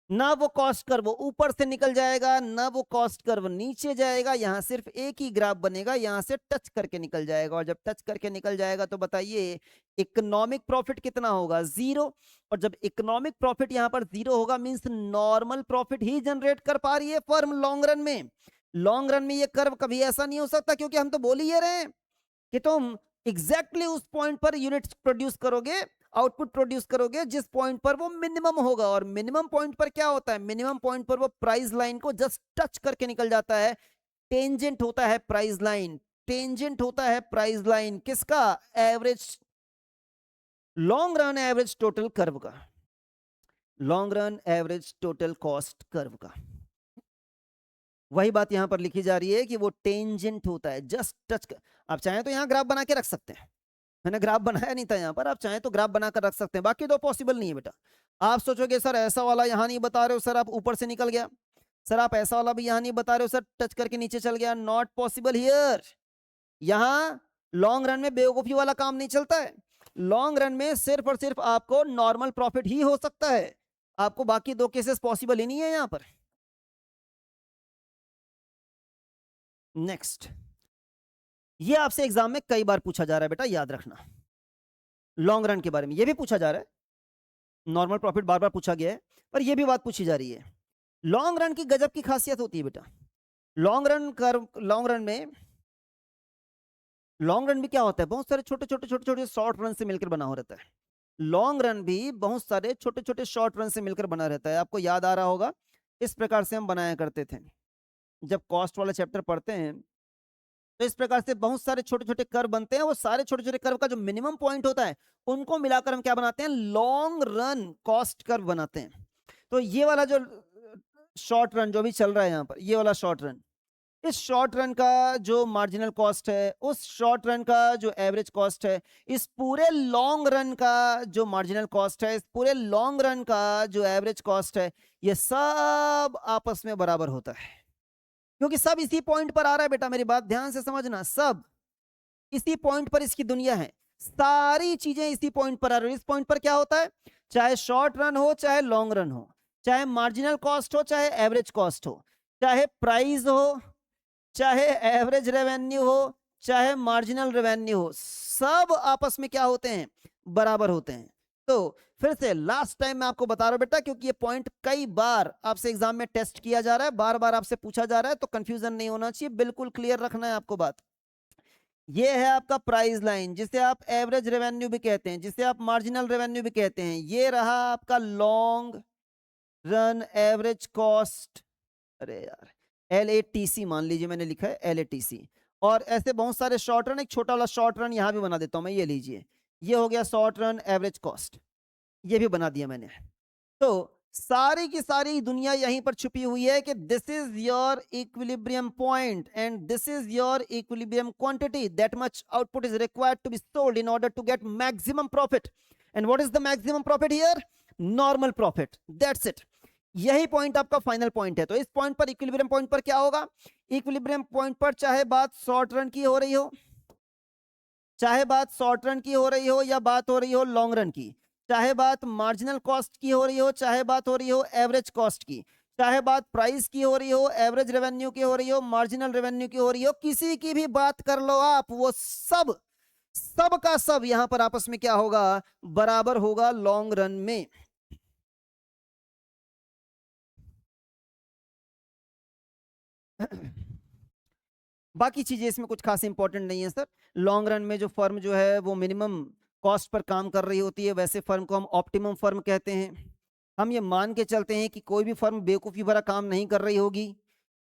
ना वो कॉस्ट कर्व ऊपर से निकल जाएगा, ना वो कॉस्ट कर्व नीचे जाएगा, यहां सिर्फ एक ही ग्राफ बनेगा, यहां से टच करके निकल जाएगा, और जब टच करके निकल जाएगा तो बताइए इकोनॉमिक प्रॉफिट कितना होगा, 0। और जब इकोनॉमिक प्रॉफिट यहां पर 0 होगा मींस नॉर्मल प्रॉफिट ही जनरेट कर पा रही है फर्म लॉन्ग रन में। लॉन्ग रन में ये कर्व कभी ऐसा नहीं हो सकता, क्योंकि हम तो बोल ही रहे हैं कि तुम एग्जैक्टली उस पॉइंट पर यूनिट प्रोड्यूस करोगे, आउटपुट प्रोड्यूस करोगे जिस पॉइंट पर वो मिनिमम होगा। और मिनिमम पॉइंट पर क्या होता है, मिनिमम पॉइंट पर वो प्राइस लाइन को जस्ट टच करके निकल जाता है, टेंजेंट होता है प्राइस लाइन, टेंजेंट होता है प्राइस लाइन किसका, average long run average total curve का, long run average total cost curve का। वही बात यहां पर लिखी जा रही है कि वो टेंजेंट होता है, जस्ट टच आप चाहें तो यहां ग्राफ बना के रख सकते हैं, मैंने ग्राफ बनाया नहीं था यहाँ पर, आप चाहें तो ग्राफ बनाकर रख सकते हैं, बाकी दो पॉसिबल नहीं है बेटा। आप सोचोगे सर ऐसा वाला यहाँ नहीं बता रहे हो, सर आप ऊपर से निकल गया, सर आप ऐसा वाला भी यहाँ नहीं बता रहे हो, सर टच करके नीचे चल गया, नॉट पॉसिबल हियर। यहाँ लॉन्ग रन में बेवकूफी वाला काम नहीं चलता है, लॉन्ग रन में सिर्फ और सिर्फ आपको नॉर्मल प्रॉफिट ही हो सकता है, आपको बाकी दो केसेस पॉसिबल ही नहीं है यहाँ पर। नेक्स्ट, ये आपसे एग्जाम में कई बार पूछा जा रहा है बेटा, याद रखना, लॉन्ग रन के बारे में ये भी पूछा जा रहा है, नॉर्मल प्रॉफिट बार बार पूछा गया है, पर ये भी बात पूछी जा रही है। लॉन्ग रन की गजब की खासियत होती है बेटा, लॉन्ग रन कर, लॉन्ग रन में, लॉन्ग रन भी क्या होता है, बहुत सारे छोटे छोटे छोटे छोटे शॉर्ट रन से मिलकर बना हो रहता है। लॉन्ग रन भी बहुत सारे छोटे छोटे शॉर्ट रन से मिलकर बना रहता है। आपको याद आ रहा होगा, इस प्रकार से हम बनाया करते थे जब कॉस्ट वाला चैप्टर पढ़ते हैं, तो इस प्रकार से बहुत सारे छोटे छोटे कर्व बनते हैं, वो सारे छोटे छोटे कर्व का जो मिनिमम पॉइंट होता है उनको मिलाकर हम क्या बनाते हैं, लॉन्ग रन कॉस्ट कर्व बनाते हैं। तो ये वाला जो शॉर्ट रन जो भी चल रहा है यहाँ पर, ये वाला शॉर्ट रन, इस शॉर्ट रन का जो मार्जिनल कॉस्ट है, उस शॉर्ट रन का जो एवरेज कॉस्ट है, इस पूरे लॉन्ग रन का जो मार्जिनल कॉस्ट है, इस पूरे लॉन्ग रन का जो एवरेज कॉस्ट है, ये सब आपस में बराबर होता है, क्योंकि सब इसी पॉइंट पर आ रहा है बेटा, मेरी बात ध्यान से समझना, सब इसी पॉइंट पर इसकी दुनिया है, सारी चीजें इसी पॉइंट पर आ रही है। इस पॉइंट पर क्या होता है, चाहे शॉर्ट रन हो चाहे लॉन्ग रन हो, चाहे मार्जिनल कॉस्ट हो चाहे एवरेज कॉस्ट हो, चाहे प्राइस हो चाहे एवरेज रेवेन्यू हो चाहे मार्जिनल रेवेन्यू हो, सब आपस में क्या होते हैं, बराबर होते हैं। तो फिर से लास्ट टाइम मैं आपको बता रहा हूं बेटा, क्योंकि ये पॉइंट कई बार आपसे एग्जाम में टेस्ट किया जा रहा है, बार बार आपसे पूछा जा रहा है, तो कंफ्यूजन नहीं होना चाहिए, बिल्कुल क्लियर रखना है आपको बात। ये है आपका प्राइस लाइन, जिसे आप एवरेज रेवेन्यू भी कहते हैं, जिसे आप मार्जिनल रेवेन्यू भी कहते हैं। ये रहा आपका लॉन्ग रन एवरेज कॉस्ट, अरे यार LATC मान लीजिए, मैंने लिखा है LATC। और ऐसे बहुत सारे शॉर्ट रन, एक छोटा वाला शॉर्ट रन यहां भी बना देता हूं मैं, ये लीजिए, ये हो गया शॉर्ट रन एवरेज कॉस्ट, ये भी बना दिया मैंने। तो सारी की सारी दुनिया यहीं पर छुपी हुई है कि this is your equilibrium point and this is your equilibrium quantity, that much output is required to be sold in order to get maximum profit. And what is the maximum profit here, normal profit, that's it. यही point आपका final point है। तो इस point पर, equilibrium point पर क्या होगा, equilibrium point पर चाहे बात शॉर्ट रन की हो रही हो, चाहे बात शॉर्ट रन की हो रही हो या बात हो रही हो लॉन्ग रन की, चाहे बात मार्जिनल कॉस्ट की हो रही हो चाहे बात हो रही हो एवरेज कॉस्ट की, चाहे बात प्राइस की हो रही हो, एवरेज रेवेन्यू की हो रही हो, मार्जिनल रेवेन्यू की हो रही हो, किसी की भी बात कर लो आप, वो सब सब का सब यहां पर आपस में क्या होगा, बराबर होगा लॉन्ग रन में। बाकी चीजें इसमें कुछ खास इंपॉर्टेंट नहीं है सर। लॉन्ग रन में जो फर्म जो है वो मिनिमम कॉस्ट पर काम कर रही होती है, वैसे फर्म को हम ऑप्टिमम फर्म कहते हैं। हम ये मान के चलते हैं कि कोई भी फर्म बेवकूफी भरा काम नहीं कर रही होगी।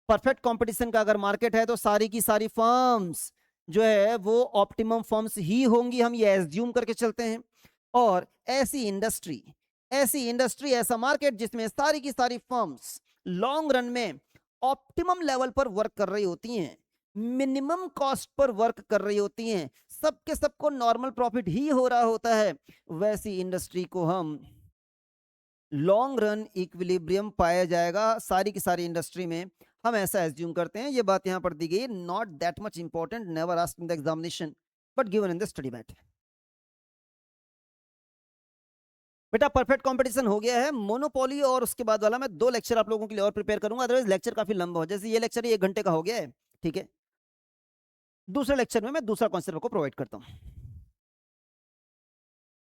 परफेक्ट कंपटीशन का अगर मार्केट है तो सारी की सारी फर्म्स जो है वो ऑप्टिमम फर्म्स ही होंगी, हम ये एज्यूम करके चलते हैं। और ऐसी इंडस्ट्री ऐसा मार्केट जिसमें सारी की सारी फर्म्स लॉन्ग रन में ऑप्टिमम लेवल पर वर्क कर रही होती हैं, मिनिमम कॉस्ट पर वर्क कर रही होती हैं, सबके सबको नॉर्मल प्रॉफिट ही हो रहा होता है, वैसी इंडस्ट्री को हम लॉन्ग रन इक्विलिब्रियम पाया जाएगा सारी की सारी इंडस्ट्री में, हम ऐसा एज्यूम करते हैं। ये बात यहां पर दी गई, not that much important, never asked in the examination but given in the study mat. बेटा परफेक्ट कंपटीशन हो गया है, मोनोपोली और उसके बाद वाला मैं 2 लेक्चर आप लोगों के लिए और प्रिपेयर करूंगा, अदरवाइज लेक्चर काफी लंबा हो, जैसे ये लेक्चर 1 घंटे का हो गया है, ठीक है। दूसरे लेक्चर में मैं दूसरा कॉन्सेप्ट को प्रोवाइड करता हूं।